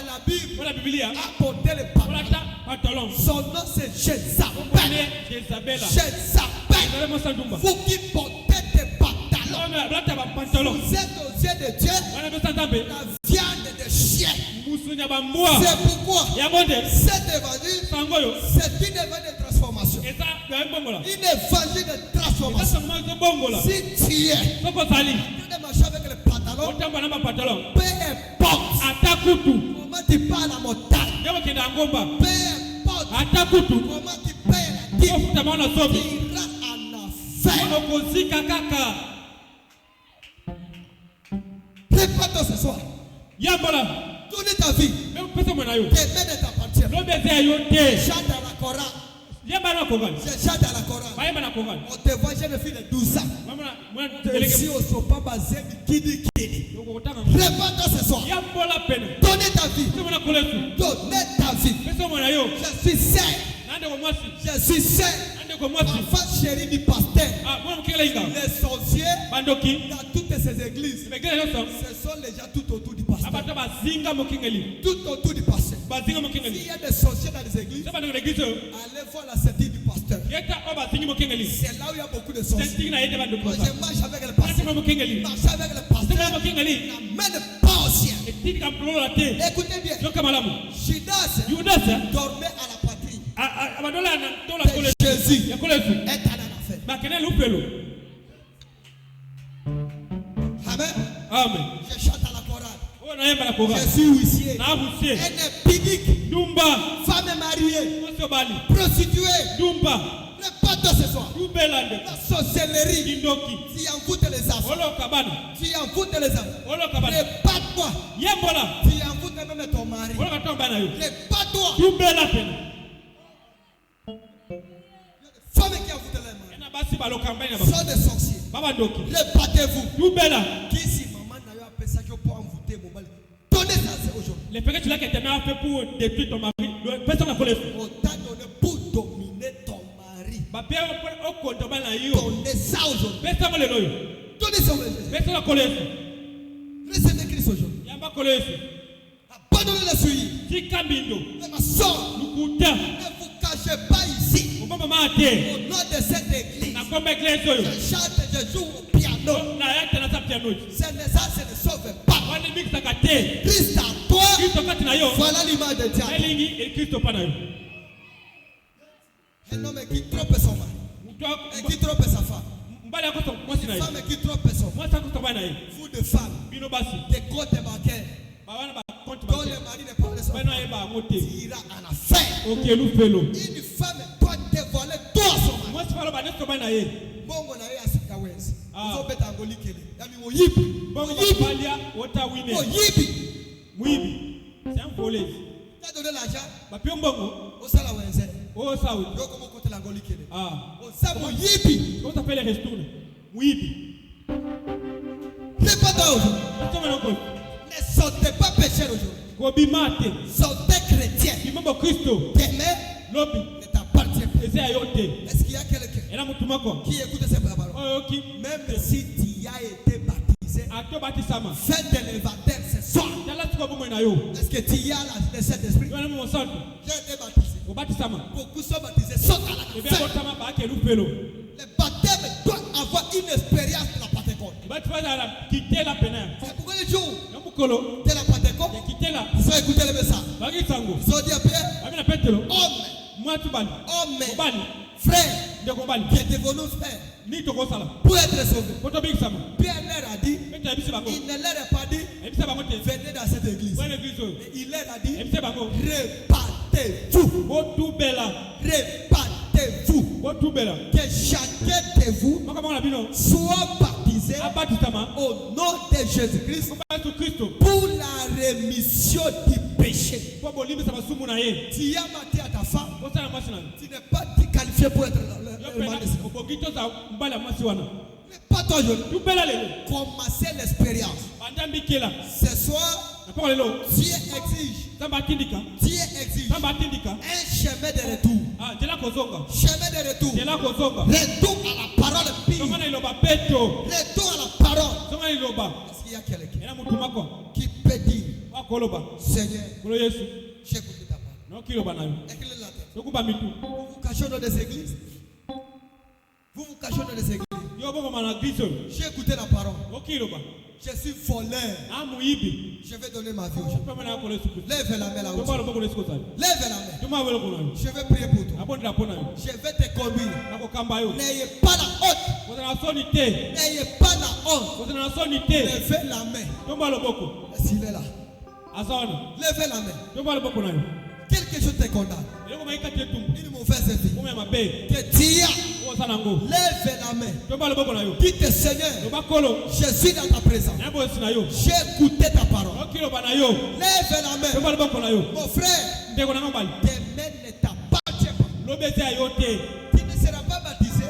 la Bible a porté les pantalons. Son nom c'est Jézabel. Vous qui portez des pantalons, vous êtes aux yeux de Dieu la viande de chien. C'est pourquoi cet évangile, c'est une évangile de transformation. Une évangile de transformation. Si tu es en train de marcher avec les pantalons, peu importe comment tu pars à la montagne, peu importe comment tu payes la dîme, tu iras en fais. Prépare-toi ce soir. Donne ta vie. Tes mains ne t'appartiennent. Chante à la chorale. Je chante à la chorale. On te voit, jeune fille de 12 ans. Si on ne soit pas basé, prépare-toi ce soir. Donnez ta vie. Donnez ta vie. Je suis saint. Je suis saint. Enfant chéri du pasteur. Les sorciers dans toutes ces églises, ce sont les gens tout autour du pasteur. Tout autour du pasteur. S'il y a des sorciers dans les églises, allez voir la sortie du pasteur. C'est là où il y a beaucoup de sorciers. Moi, je marche avec le pasteur. Marche avec le pasteur. N'amène pas au ciel. Écoutez bien. Judas dormait à la patrie. Jésus est en affaire. Amen. Je chante à la chorale. Je suis huissier. Un épidique. Femme mariée. Prostituée. Prépare-toi ce soir. La sorcellerie. Tu envoûtes les enfants. Tu envoûtes les enfants. Prépare-toi. Tu envoûtes même ton mari. Prépare-toi. Femmes qui envoûtent les maris sont des sorciers. Rebattez-vous. Qui si maman n'a eu appelé ça pour envoûter mon mari? Donnez ça aujourd'hui. Les péchés que tu as fait pour détruire ton mari, personne n'a collé. On t'a donné pour dominer ton mari. Donnez ça aujourd'hui. Donnez ça aujourd'hui. Recevez Christ aujourd'hui. Abandonnez la souillure. Ne vous cachez pas ici. Au nom de cette église, je chante, je joue au piano. C'est nécessaire, ça ne sauve pas. Christ à toi, voilà l'image de Dieu. Un homme qui trompe son mari, et qui trompe sa femme. Une femme qui trompe son mari. Vous de femmes, des comptes bancaires, dont le mari ne parle son mari, tu iras en affaire. Une femme doit dévoiler toi son mari. Bongo na ye asikawezi. Uzo beta ngoli kele. Yami moyibi. Moyibi. C'est un volé. Tu as donné l'argent. Au sala wenze. Saoudi. Yoko moko te la ngoli kele. Au sa moyibi. Comment t'appelles les restaurants? Moyibi. Prépare-toi aujourd'hui. Ne sortez pas pécheur aujourd'hui. Sortez chrétien. Demain, ne t'appartient plus. Est-ce qu'il y a quelqu'un qui écoute ces paroles? Même si tu as été baptisé, fais de l'évangile ce soir. Est-ce que tu as le Saint-Esprit? J'ai été baptisé. Beaucoup sont baptisés. Saute à la fête. Le baptême doit avoir une expérience de la Pentecôte. C'est pourquoi les jours de la Pentecôte, il faut écouter le message. Il faut dire Pierre, homme, frère, qui est devenu frère, pour être sauvé. Pierre leur a dit, il ne leur a pas dit, venez dans cette église. Mais il leur a dit, répandez-vous. Répandez-vous. Que chacun de vous soit baptisé au nom de Jésus-Christ pour la rémission du péché. Tu as menti à ta femme. Tu n'es pas qualifié pour être pas toi aujourd'hui. Commencez l'expérience. Ce soir, Dieu exige un chemin de retour. Chemin de retour. Retour à la parole pire. Retour à la parole. Est-ce qu'il y a quelqu'un qui peut dire, Seigneur, j'ai écouté ta parole? Écris-le la tête. Vous vous cachez dans des églises. Vous vous cachez dans des églises. J'ai écouté la parole. Je suis voleur. Je vais donner ma vie aujourd'hui. Lève la main là-haut. Lève la main. Je vais prier pour toi. Je vais te conduire. N'ayez pas la honte. N'ayez pas la honte. Lèvez la main. S'il est là. Lèvez la main. Quelque chose te condamne. Une mauvaise vie. Que tu as Lève la main. Dites Seigneur, je suis dans ta présence. J'ai écouté ta parole. Lève la main. Mon frère, tes mains ne t'appartiennent pas. Tu ne seras pas baptisé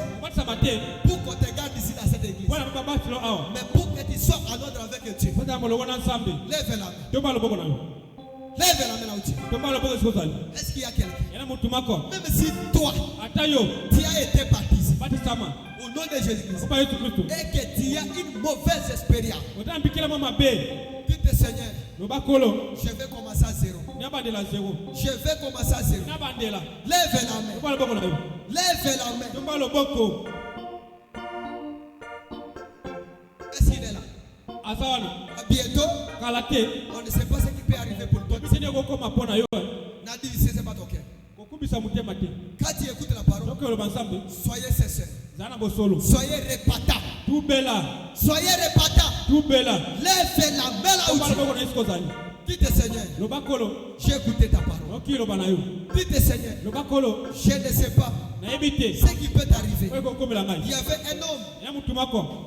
pour qu'on te garde ici dans cette église. Mais pour que tu sois en ordre avec Dieu. Lève la main. Lève la main là. Est-ce qu'il y a quelqu'un? Même si toi, tu as été baptisé au nom de Jésus-Christ et que tu as une mauvaise expérience, dites Seigneur, je vais commencer à zéro. Je vais commencer à zéro. Lève la main. Lève la main. Est-ce qu'il est là? À bientôt, on ne sait pas ce qui peut arriver pour toi. Nadi, c'est pas ton cœur. Quand tu écoutes la parole, soyez sincère. Soyez répatants. Soyez répatants. Lève la main là où dites Seigneur, j'ai écouté ta parole. Dites Seigneur, je ne sais pas ce qui peut t'arriver. Il y avait un homme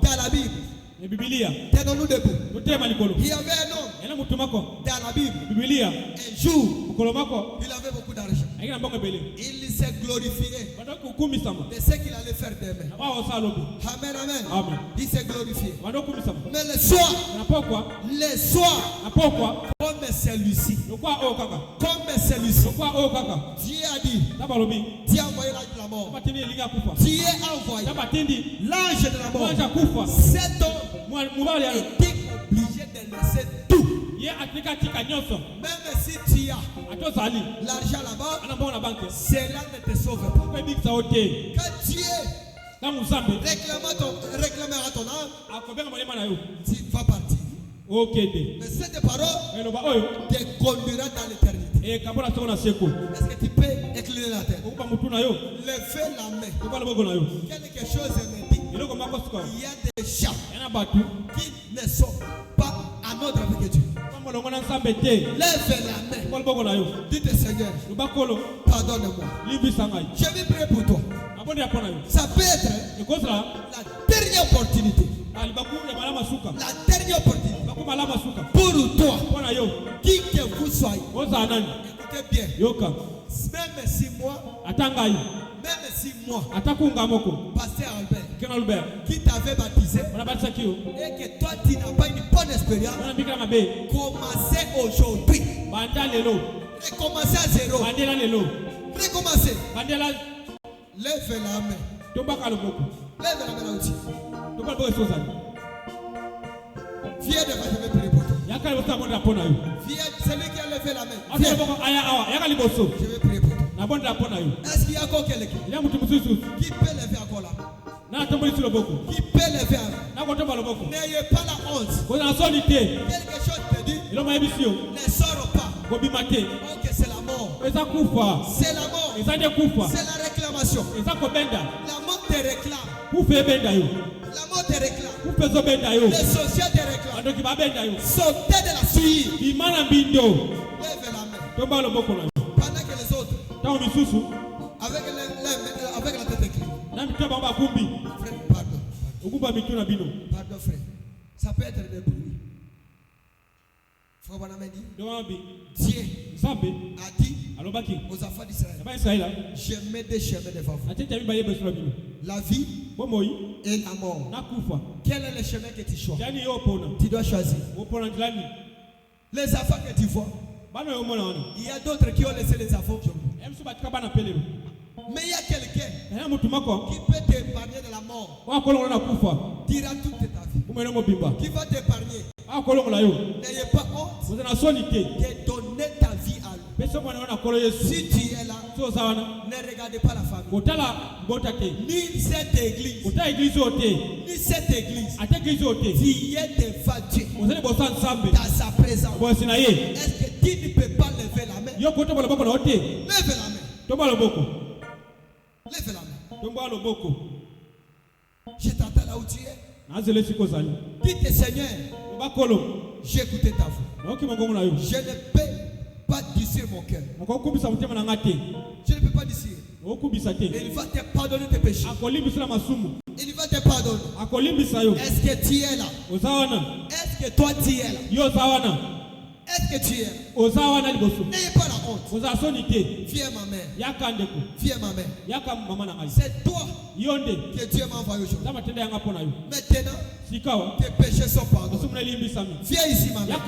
dans la Bible. Tenons-nous debout. Il y avait un homme dans la Bible. Un jour, il avait beaucoup d'argent. Il s'est glorifié de ce qu'il allait faire demain. Amen, amen. Il s'est glorifié. Mais le soir, comme celui-ci, Dieu a dit, Dieu a envoyé l'ange de la mort. Dieu a envoyé l'ange de la mort. Cet homme était obligé de laisser tout. Même si tu as l'argent là-bas, cela ne te sauve pas. Quand Dieu réclamera ton âme, tu vas partir. Mais cette parole te conduira dans l'éternité. Est-ce que tu peux incliner la tête? Levez la main. Quelque chose me dit. Il y a des gens qui ne sont pas en ordre avec Dieu. Lève la main. Dites Seigneur, pardonne-moi. Je vais prier pour toi. Ça peut être la dernière opportunité. La dernière opportunité pour toi, qui que vous soyez. Écoutez bien. Même si moi, Pasteur Albert, qui t'avait baptisé, et que toi tu n'as pas une bonne expérience, commencez aujourd'hui. Recommencez à zéro. Recommencez. Lève la main. Lève la main là-dessus. Viens devant, je vais prier pour toi. Viens, celui qui a levé la main. Viens. Je vais prier pour toi. Est-ce qu'il y a encore quelqu'un qui peut lever encore la main? Qui peut lever la main? N'ayez pas la honte. Quelque chose te dit, ne sors pas. Ok, c'est la mort. C'est la mort. C'est la réclamation. La mort te réclame. La mort te réclame. Les sociétés te réclament. Sautez de la suie. Lève la main. Pendant que les autres, avec la tête écrite. Frère, pardon. Pardon, frère. Ça peut être des bruits. Frère Bonham dit, Dieu a dit aux enfants d'Israël, je mets des chemins devant vous. La vie et la mort. Quel est le chemin que tu choisis? Tu dois choisir. Les enfants que tu vois, il y a d'autres qui ont laissé les enfants. Mais il y a quelqu'un qui peut t'épargner de la mort. Dira toute ta vie. Qui va t'épargner. N'ayez pas honte de donner ta vie à lui. Si tu es là, ne regardez pas la famille. Ni cette église. Ni cette église. Tu es devant Dieu. Dans sa présence. Est-ce que tu ne peux pas lever la main? Lève la main. Lève la main. Je t'entends là où tu es. Dites Seigneur, j'ai écouté ta voix. Je ne peux pas discer mon cœur. Je ne peux pas discer. Il va te pardonner tes péchés. Il va te pardonner. Est-ce que tu es là? Est-ce que toi tu es là? Est-ce que tu es là? N'ayez pas la honte. Viens ma mère. Viens ma mère. C'est toi que Dieu m'a envoyé aujourd'hui. Maintenant, tes péchés sont pardonnés. Viens ici ma mère.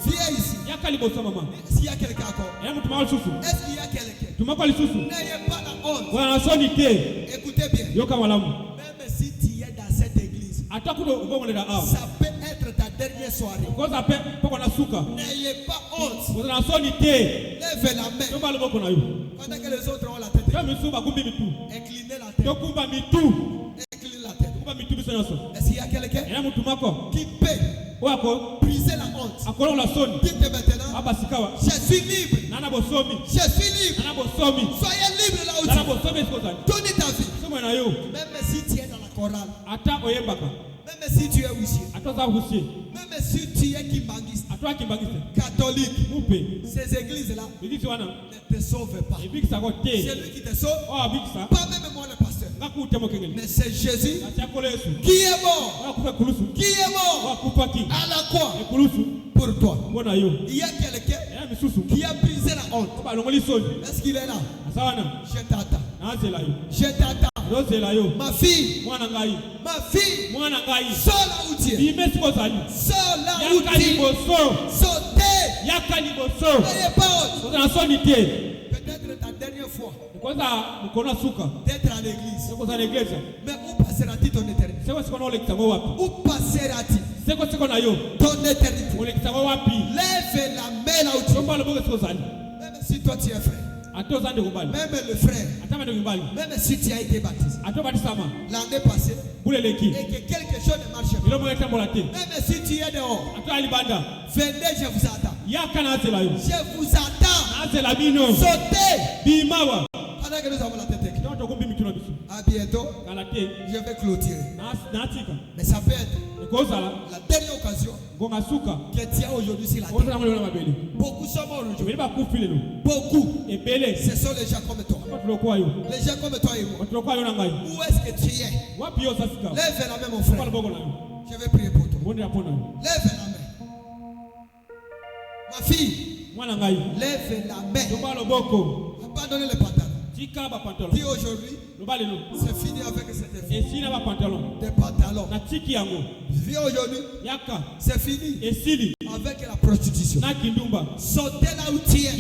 Viens ici. Est-ce qu'il y a quelqu'un encore? Est-ce qu'il y a quelqu'un? N'ayez pas la honte. Écoutez bien. Même si tu es dans cette église, ça peut être ta dernière soirée. N'ayez pas honte. Lève la main. Pendant que les autres ont la tête. Inclinez la tête. Inclinez la tête. Est-ce qu'il y a quelqu'un qui peut briser la honte? Dites maintenant, je suis libre. Je suis libre. Soyez libre là où tu es. Donnez ta vie. Même si tu es dans la chorale. Même si tu es huissier. Même si tu es kimbangiste. Catholique. Ces églises-là ne te sauvent pas. C'est lui qui te sauve. Pas même moi le pasteur. Mais c'est Jésus qui est mort. Qui est mort à la croix pour toi. Il y a quelqu'un qui a brisé la honte. Est-ce qu'il est là? Je t'attends. Je t'attends. Ma fille, sors là où tu es. Sors là où tu es. Sautez. N'ayez pas honte. Peut-être ta dernière fois d'être à l'église. Mais où passera-t-il ton éternité? Où passera-t-il ton éternité? Lève la main là où tu es. Même si toi tu es frère. Même le frère, même si tu as été baptisé l'année passée et que quelque chose ne marche pas, même si tu es dehors, venez, je vous attends. Je vous attends. Sautez. Pendant que nous avons la tête écrite. À bientôt. Je vais clôturer. Mais ça peut être la dernière occasion que tu as aujourd'hui sur la terre. Beaucoup sont morts aujourd'hui. Beaucoup. Ce sont les gens comme toi. Les gens comme toi et moi. Où est-ce que tu es? Lève la main, mon frère. Je vais prier pour toi. Lève la main. Ma fille, lève la main. Abandonnez les pantalons. Dis aujourd'hui, c'est fini avec cette vie. Des pantalons. Dis aujourd'hui, c'est fini avec la prostitution. Sautez là où tu es.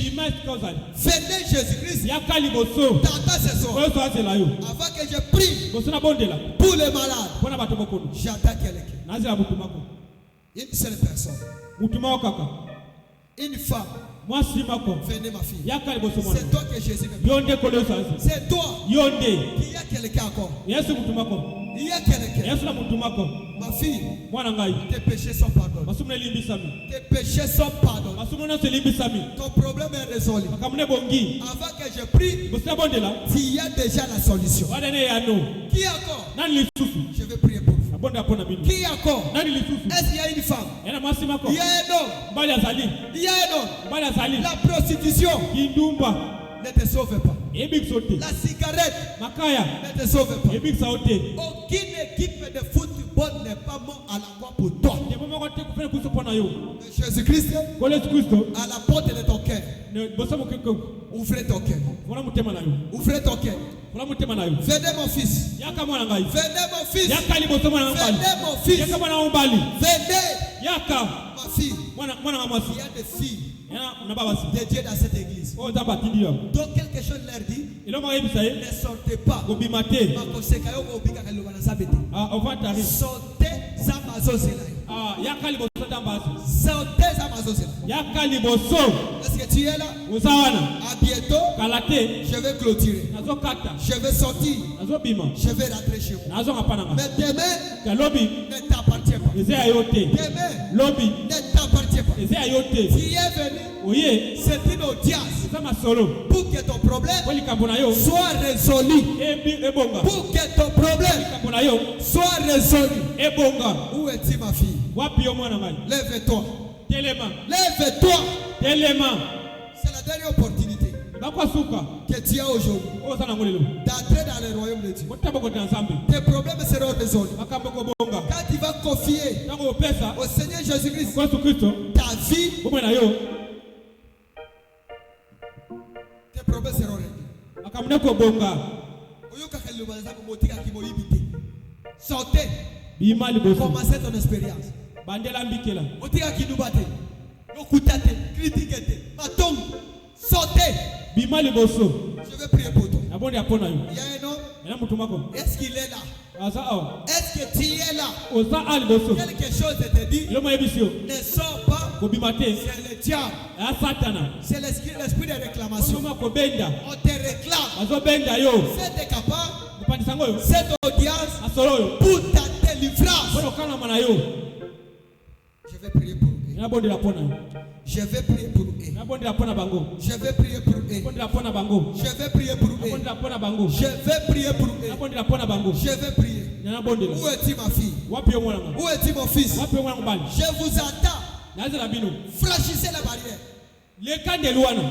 Venez Jésus-Christ. T'entends ce soir. Avant que je prie pour les malades, j'attends quelqu'un. Une seule personne. Une femme. Venez ma fille. C'est toi que Jésus me. C'est toi. Il y a quelqu'un encore. Il y a quelqu'un. Ma fille, tes péchés sont pardonnés. Tes péchés sont pardonnés. Ton problème est résolu. Avant que je prie, il y a déjà la solution. Qui encore? Je vais prier pour vous. Qui encore? Est-ce qu'il y a une femme? Il y a un homme. Il y a un homme. La prostitution ne te sauve pas. La cigarette ne te sauve pas. Aucune équipe de football n'est pas mort à la croix pour toi. Jésus-Christ à la porte de ton cœur. Ouvrez ton cœur. Ouvrez ton cœur. Venez mon fils. Venez mon fils. Venez mon fils. Venez ma fille. Il y a des filles de Dieu dans cette église. Donc quelque chose leur dit, ne sortez pas. Sortez Est-ce que tu es là? À bientôt. Je vais clôturer. Je vais sortir. Je vais rentrer chez vous. Mais demain ne t'appartient pas. Demain ne t'appartient pas. Tu es venu. C'est une audience pour que ton problème soit résolu. Pour que ton problème soit résolu. Où es-tu ma fille? Lève-toi. Lève-toi. C'est la dernière opportunité. que tu as aujourd'hui, d'entrer dans le royaume de Dieu. Tes problèmes seront résolus. Quand tu vas confier au Seigneur Jésus-Christ ta vie, tes problèmes seront réglés. Sortez. Commencez ton expérience. Sortez. Je vais prier pour toi. Il y a un homme. Est-ce qu'il est là? Est-ce que tu es là? Quelque chose te dit. Ne sors pas. C'est le diable. C'est l'esprit de réclamation. On te réclame. C'est de capable. Cette audience pour ta délivrance. Je vais prier pour eux. Je vais prier pour eux. Je vais prier pour eux. Je vais prier pour eux. Je vais prier pour eux. Je vais prier. Où est-il ma fille? Où est-il mon fils? Je vous attends. Franchissez la barrière.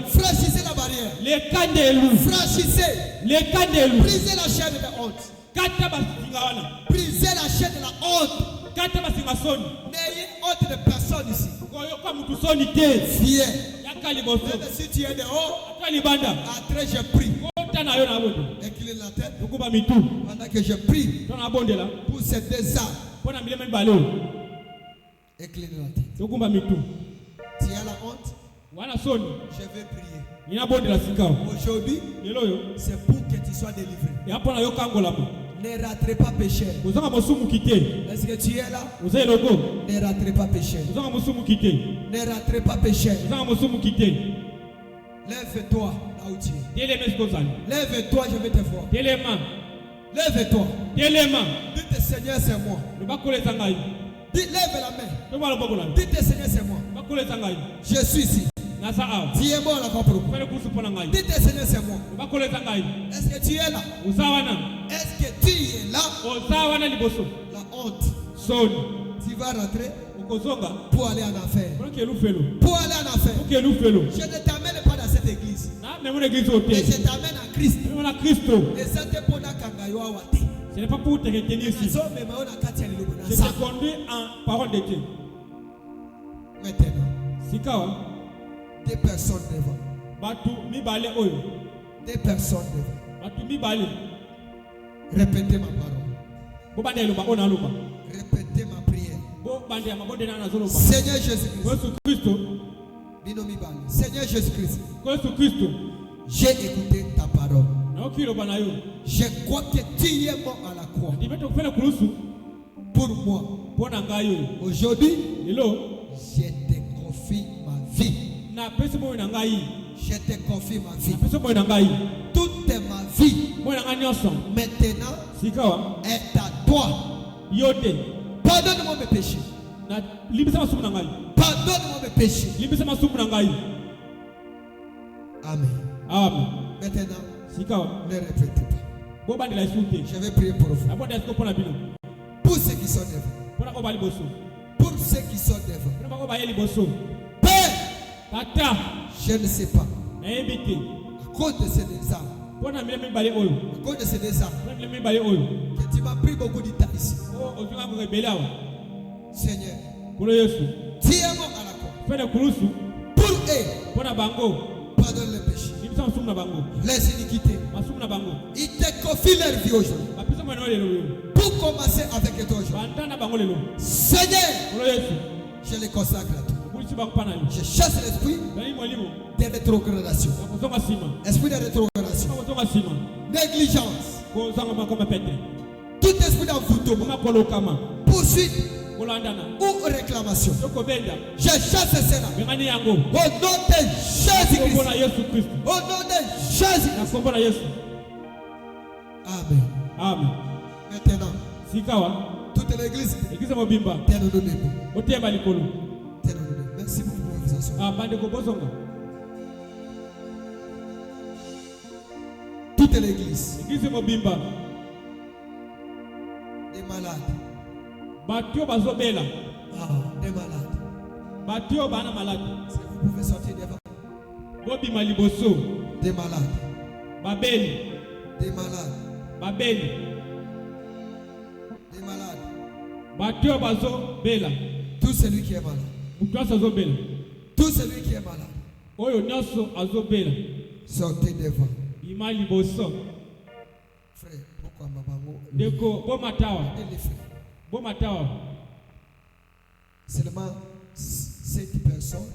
Franchissez la barrière. Franchissez. Brisez la chaîne de la honte. Brisez la chaîne de la honte. N'ayez honte de personne ici. Fier. Même si tu es dehors, après je prie. Incline la tête. Pendant que je prie pour ces deux âmes. Incline la tête. Tu as la honte. Je vais prier. Aujourd'hui, c'est pour que tu sois délivré. Ne raterez pas péché. Est-ce que tu es là? Ne raterez pas péché. Ne raterez pas péché. Lève-toi là où tu es. Lève-toi, je vais te voir. Lève-toi. Dites Seigneur, c'est moi. Lève la main. Dites Seigneur, c'est moi. Je suis ici. Tu es mort là-bas pour moi. Dites Seigneur, c'est moi. Est-ce que tu es là? Est-ce que tu es là? La honte. Tu vas rentrer pour aller en affaire. Pour aller en affaire. Je ne t'amène pas dans cette église. Mais je t'amène à Christ. Et ça te pose à Kangayoa Wate. Ce n'est pas pour te retenir ici. Je te conduis en parole de Dieu. Maintenant, des personnes devant. Des personnes devant. Répétez ma parole. Répétez ma prière. Seigneur Jésus-Christ. Seigneur Jésus-Christ. J'ai écouté ta parole. Je crois que tu es mort à la croix. Pour moi. Aujourd'hui, je te confie ma vie. Je te confie ma vie. Toute ma vie maintenant est à toi. Pardonne-moi mes péchés. Pardonne-moi mes péchés. Amen. Maintenant, ne répétez pas. Je vais prier pour vous. Pour ceux qui sont devant. Pour ceux qui sont devant. Père, je ne sais pas. À cause de ces deux âmes. À cause de ces deux âmes. Que tu m'as pris beaucoup de temps ici. Seigneur, tu es mort à la croix. Pour eux, pardonne les péchés. Les iniquités. Ils te confient leur vie aujourd'hui. Pour commencer avec toi aujourd'hui. Seigneur, je les consacre à toi. Je chasse l'esprit de rétrogradation. Esprit de rétrogradation. Négligence. Tout esprit d'envoûtement. Poursuite ou réclamation. Je chasse cela. Au nom de Jésus-Christ. Au nom de Jésus-Christ. Amen. Maintenant, toute l'église. Merci beaucoup pour vous asseoir. Toute l'église. Des malades. Des malades. Vous pouvez sortir devant. Des malades. Babeli. Des malades. Babeli. Des malades. Batio bazo bela. Tout celui qui est malade. Mutwaso azo bela. Tout celui qui est malade. Oyo nyoso azo bela. Sortez devant. Imali boso. Frère, pourquoi maman? Deko bo matawa. Bo matawa. Seulement 7 personnes.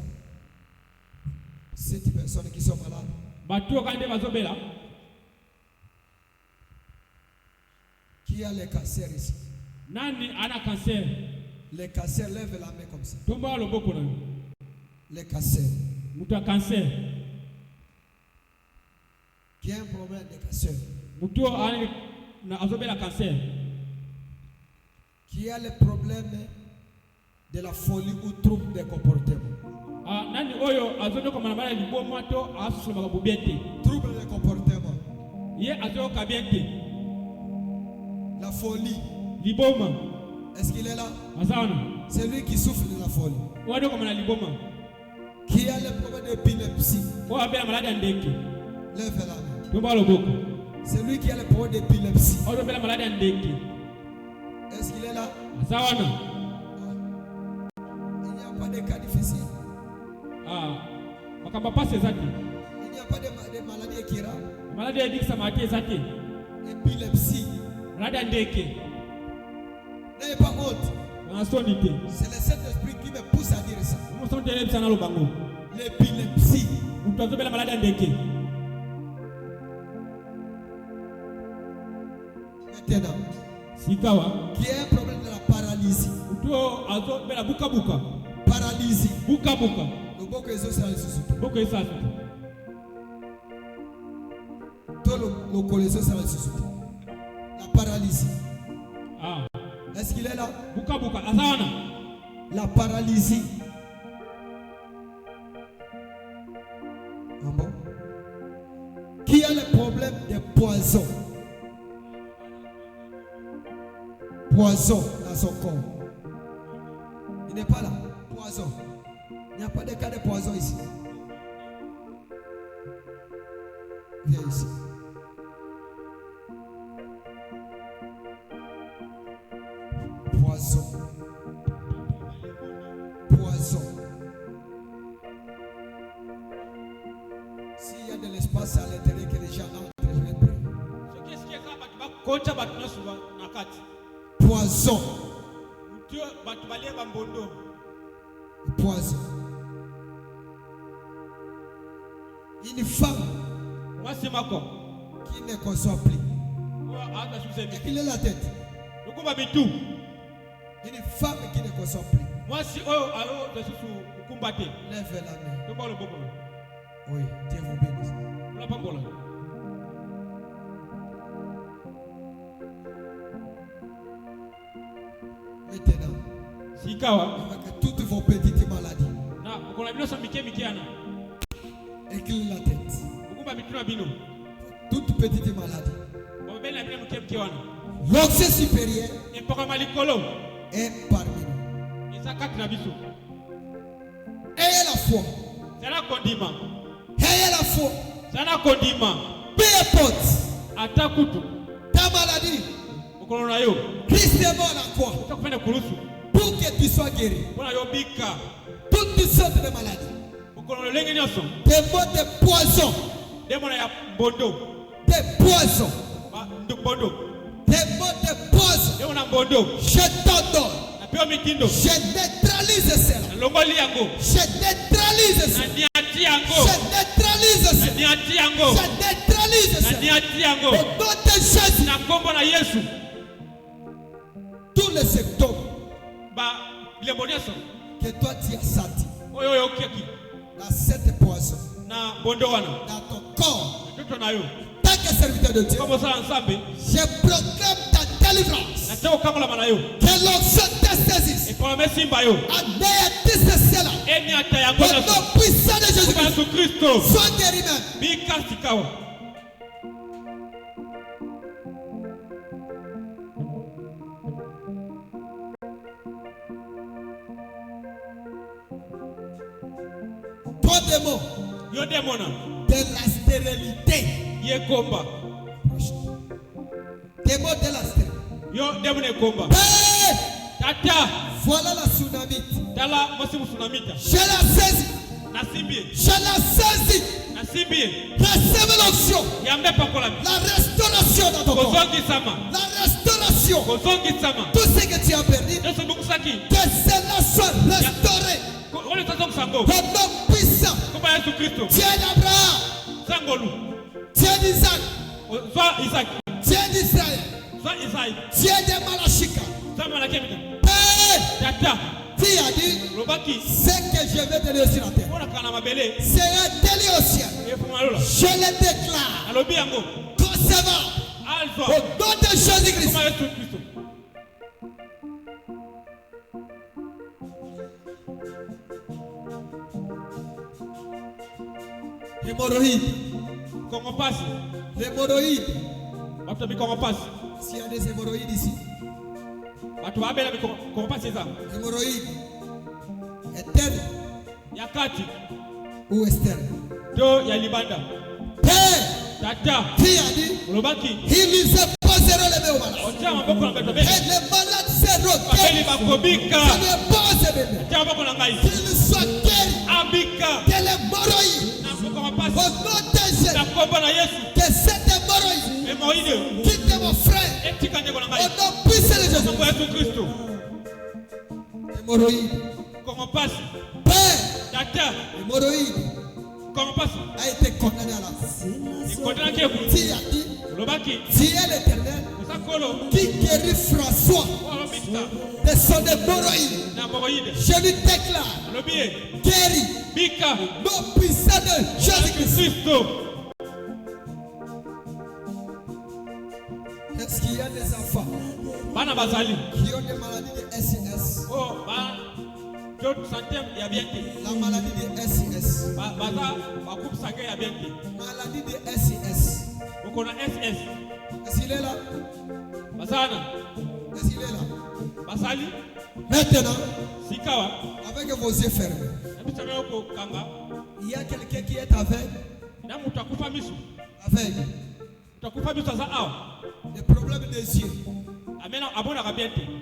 7 personnes qui sont malades. Batio kande bazo bela. Qui a les cancers ici? Nani ana cancer? Les cancers, lève la main comme ça. Tomba loboko na. Les cancers. Muta cancer. Qui a un problème de cancer? Muto ani na azobela cancer. Qui a le problème de la folie ou trouble de comportement? Ah, nani oyo azono ko manabala liboma to asu magabubiente. Trouble de comportement. Ye azo kabiente. La folie. Liboma. Est-ce qu'il est là? Azana. C'est lui qui souffre de la folie. Wado ko manabala liboma. Qui a le problème d'épilepsie? Ko abela malade ndeke. Lève la main. Tomba loboko. C'est lui qui a le problème d'épilepsie. Odo bela malade ndeke. Est-ce qu'il est là? Azana. Il n'y a pas de cas difficiles. Ah. Makamba passe zati. Il n'y a pas de maladie qui rare. Malade ndeke samati zati. Épilepsie. Malade ndeke. N'ayez pas honte. C'est le Saint-Esprit qui me pousse à dire ça. L'épilepsie. Maintenant, qui a un problème de la paralysie. Paralysie. Le boko ezo sala lisusu. Le colezo sala lisusu. La paralysie. Ah. Est-ce qu'il est là? Azana. La paralysie. Ah bon? Qui a le problème de poison? Poison dans son corps. Il n'est pas là. Poison. Il n'y a pas de cas de poison ici. Viens ici. Poison. Poison. S'il y a de l'espace à l'intérieur que les gens entrent, je vais prier. Poison. Poison. Une femme qui ne conçoit plus. Il est la tête. Une femme qui ne conçoit plus. Lève la main. Oui, Dieu vous bénisse. Maintenant, avec toutes vos petites maladies, éclaire la tête. Toutes petites maladies. L'oxy supérieur est parmi nous. Ayez la foi. Ayez la foi. Peu importe ta maladie, Christ est mort à la croix pour que tu sois guéri. Toutes sortes de maladies, des mots de poison, des poisons, des mots de poison. Je t'ordonne. Je neutralise cela. Je neutralise cela. Je neutralise cela. Je neutralise cela. Au nom de Jésus. Tous les symptômes que toi tu as senti dans cette poison, dans ton corps, tant que serviteur de Dieu, je proclame ta délivrance. Que l'onction te saisisse. Anéantisse cela. Au nom puissant de Jésus-Christ. Sois guéri même. Trois démons de la stérilité. Yekomba. Des mots de la stérilité. Yo demune komba. Tata. Voilà la tsunamite. Tala mosi tsunamita. Je la saisis. Nasibie. Je la saisis. Nasibie. Recevez l'onction. Yambe pakola. La restauration dans ton corps. Kozongi sama. La restauration. Kozongi sama. Tout ce que tu as perdu. Yesu bukusaki. Que cela soit restauré. Ole tazongi sango. Au nom puissant. Komba Yesu Kristo. Dieu d'Abraham. Sangolu. Dieu d'Isaac. Soit Isaac. Dieu d'Israël. Soit Isaac. Dieu de Malachika. Soit Malakemita. Père. Tata. Qui a dit Robaki. ce que je vais donner sur la terre sera délié au ciel. Je le déclare concevant au nom de Jésus-Christ. L'hémorroïde. L'hémorroïde. S'il y a des hémorroïdes ici. Hémorroïde. Interne. Yakati. Ou externe. Do ya libanda. Père. Tata. Qui a dit? Robaki. Ils lui poseront les mains aux malades. Et les malades seront guéris. Ça lui pose les mains. Qu'il soit guéri. Abika. De l'hémorroïde. Au nom de Jésus. Que cette hémorroïde quitte mon frère. Au nom puissant de Jésus. Hémorroïde. Père. L'hémorroïde a été condamné à la mort. Qui a dit? Tu es l'Éternel qui guérit François de son hémorroïde. Je lui déclare guéri. Non puissant de Jésus-Christ. Est-ce qu'il y a des enfants qui ont des maladies de SIS? La maladie de SIS. Maladie de SIS. Est-ce qu'il est là? Est-ce qu'il est là? Maintenant, avec vos yeux fermés, il y a quelqu'un qui est aveugle. Aveugle. Des problèmes des yeux.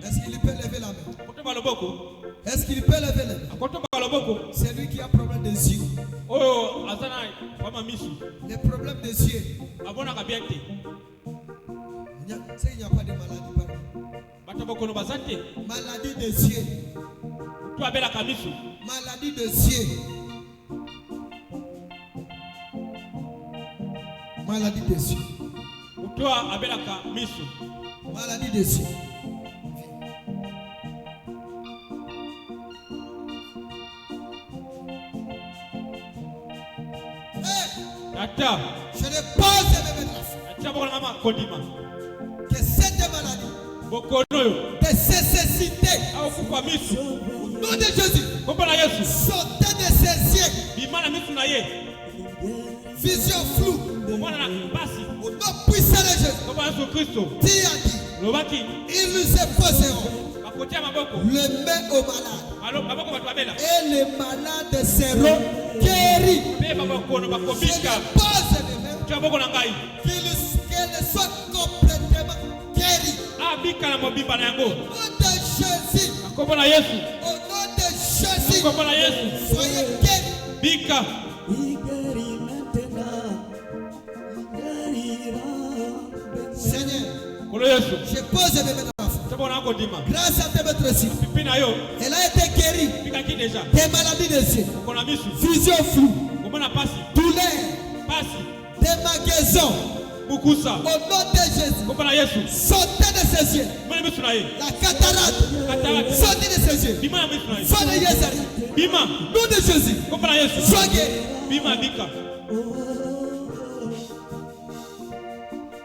Est-ce qu'il peut lever la main? Est-ce qu'il peut lever la main? C'est lui qui a problème des yeux. Les problèmes des yeux. Il n'y a pas de maladie. Maladie des yeux. Maladie des yeux. Maladie des yeux. Maladie des yeux. Je ne pose mes mains. Que cette maladie de cécité au nom de Jésus sortez de ses yeux. Vision floue. Au nom puissant de Jésus. Qui a dit? Ils nous imposeront les mains aux malades. Et les malades seront guéris. Je pose les mains. Qu'elles soient complètement guéries. Au nom de Jésus. Au nom de Jésus. Soyez guéris. Seigneur, je pose mes mains dans la foi. Grâce à tes maîtres ici, elle a été guérie des maladies des yeux, vision floue, douleur, des magaisons. Au nom de Jésus, sortez de ses yeux. La cataracte, sortez de ses yeux. Sois de Yézari. Nom de Jésus, sois guéri.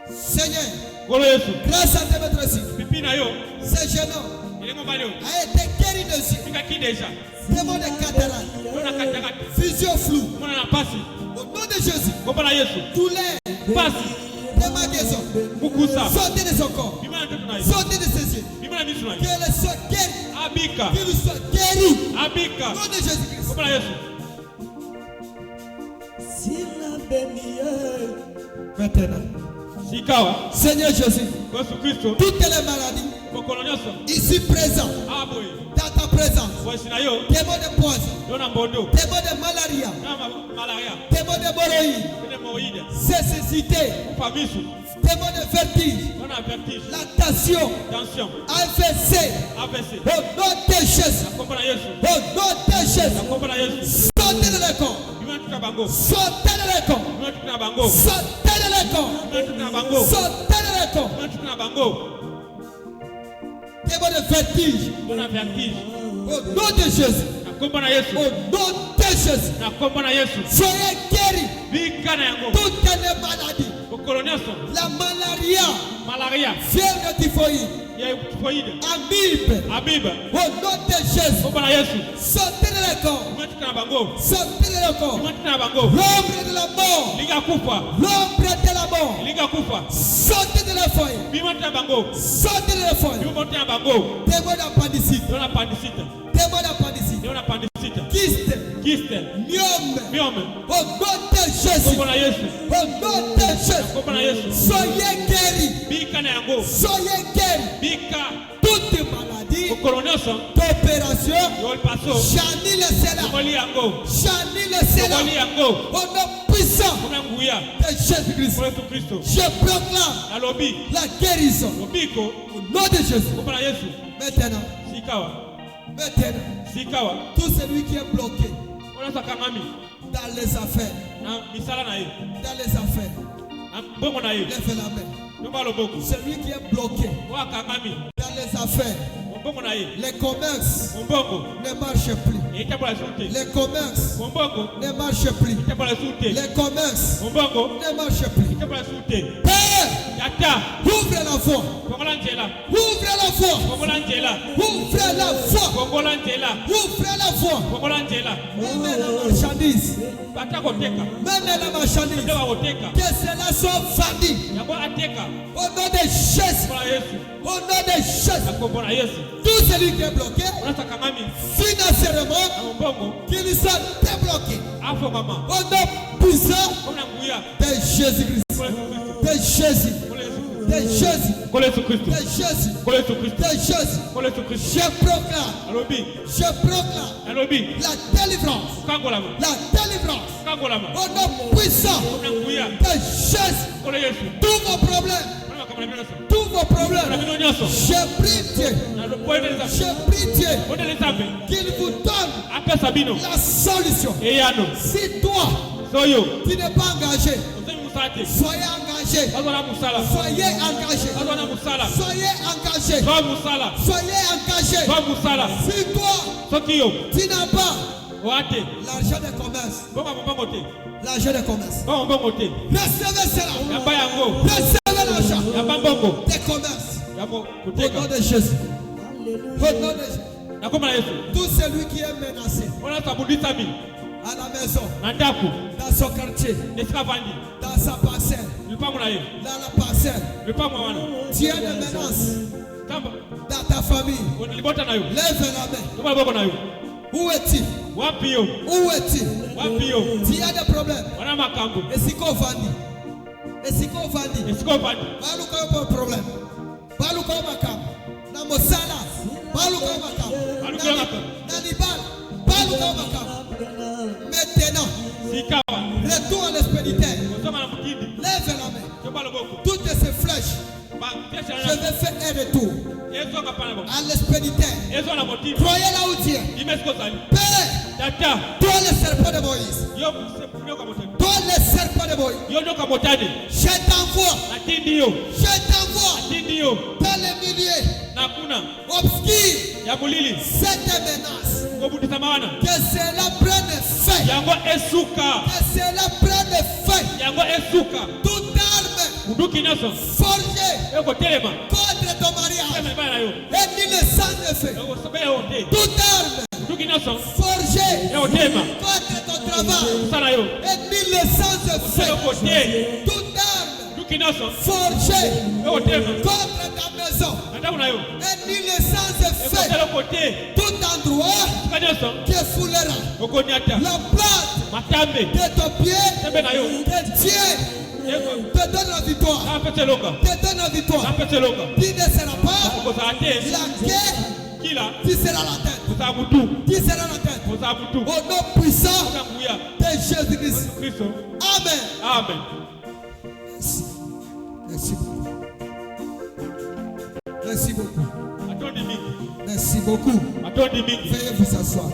Seigneur, grâce à tes maîtres ici, ce jeune homme a été guéri de yeux. Démon de cataracte, vision floue. Au nom de Jésus, douleur, des magaisons, sortez de son corps, sortez de ses yeux. Qu'elle soit guérie, qu'il soit guéri. Au nom de Jésus-Christ. Maintenant. Seigneur Jésus, toutes les maladies ici présentes, dans ta présence, démon de poison, démon de malaria, démon de hémorroïdes, cécité, démon de vertige, la tension, AVC, au nom de Jésus, au nom de Jésus, sortez de le corps, sortez de le corps, sortez de le corps, sortez de le corps, démon de vertige, au nom de Jésus, au nom de Jésus, soyez guéris, toutes les maladies, la malaria, fièvre typhoïde, amibe, au nom de Jésus, sortez de le corps, sortez de le corps, l'ombre de la mort, l'ombre de la mort, sortez de la foyer, sortez de la foyer, démon d'appendicite, kyste, myome, au nom de Jésus, au nom de Jésus, soyez guéris, toute maladie, d'opération, j'annule le cela, au nom puissant de Jésus-Christ, je proclame la guérison, au nom de Jésus. Maintenant, tout celui qui est bloqué dans les affaires, lève la main. Celui qui est bloqué dans les affaires, les commerces ne marchent plus. Les commerces ne marchent plus. Les commerces ne marchent plus. Père, ouvre la voie. Ouvre la voie. Ouvre la voie. Ouvre la voie. Même la marchandise. Même la marchandise. Que cela soit vendu. Au nom de Jésus. Au nom de Jésus. Tout celui qui est bloqué, financièrement, qu'il soit débloqué. Au nom puissant de Jésus-Christ. De Jésus. De Jésus. De Jésus. De Jésus. Je proclame la délivrance. La délivrance. Au nom puissant de Jésus. Tous vos problèmes. Tous vos problèmes, je prie Dieu qu'il vous donne la solution. Si toi, tu n'es pas engagé, soyez engagé. Soyez engagé. Soyez engagé. Soyez engagé. Si toi, tu n'as pas l'argent de commerce, l'argent de commerce, recevez cela. Recevez l'argent des commerces. Au nom de Jésus. Au nom de Jésus. Tout celui qui est menacé à la maison, dans son quartier, dans sa parcelle, dans la parcelle, tu as des menaces dans ta famille. Lève la main. Où es-tu? Où es-tu? Tu as des problèmes. Et si qu'on vandi? Baluka yo problème. Baluka yo makam. Na mosala. Baluka yo makam. Na libal. Baluka yo makam. Maintenant, retour à l'expéditeur. Lève la main. Toutes ces flèches, je vais faire un retour à l'expéditeur. Croyez là où tu es. Père, toi le serpent de Moïse. Toi le serpent de Moïse. Je t'envoie dans les milieux obscurs cette menace. Que cela prenne fin. Que cela prenne fin. Toute arme forgée contre ton mariage et mis le sang de feu. Toute arme forgée contre ton travail et mis le sang de feu. Toute arme forgée contre ta maison et mis le sang de feu. Tout endroit qui foulera la plate de ton pied, que Dieu te donne la victoire. Te donne la victoire. Tu ne seras pas la guerre, tu seras la tête. Tu seras la tête. Au nom puissant de Jésus-Christ. Amen. Amen. Merci. Merci beaucoup. Merci beaucoup. Merci beaucoup. Veuillez vous asseoir.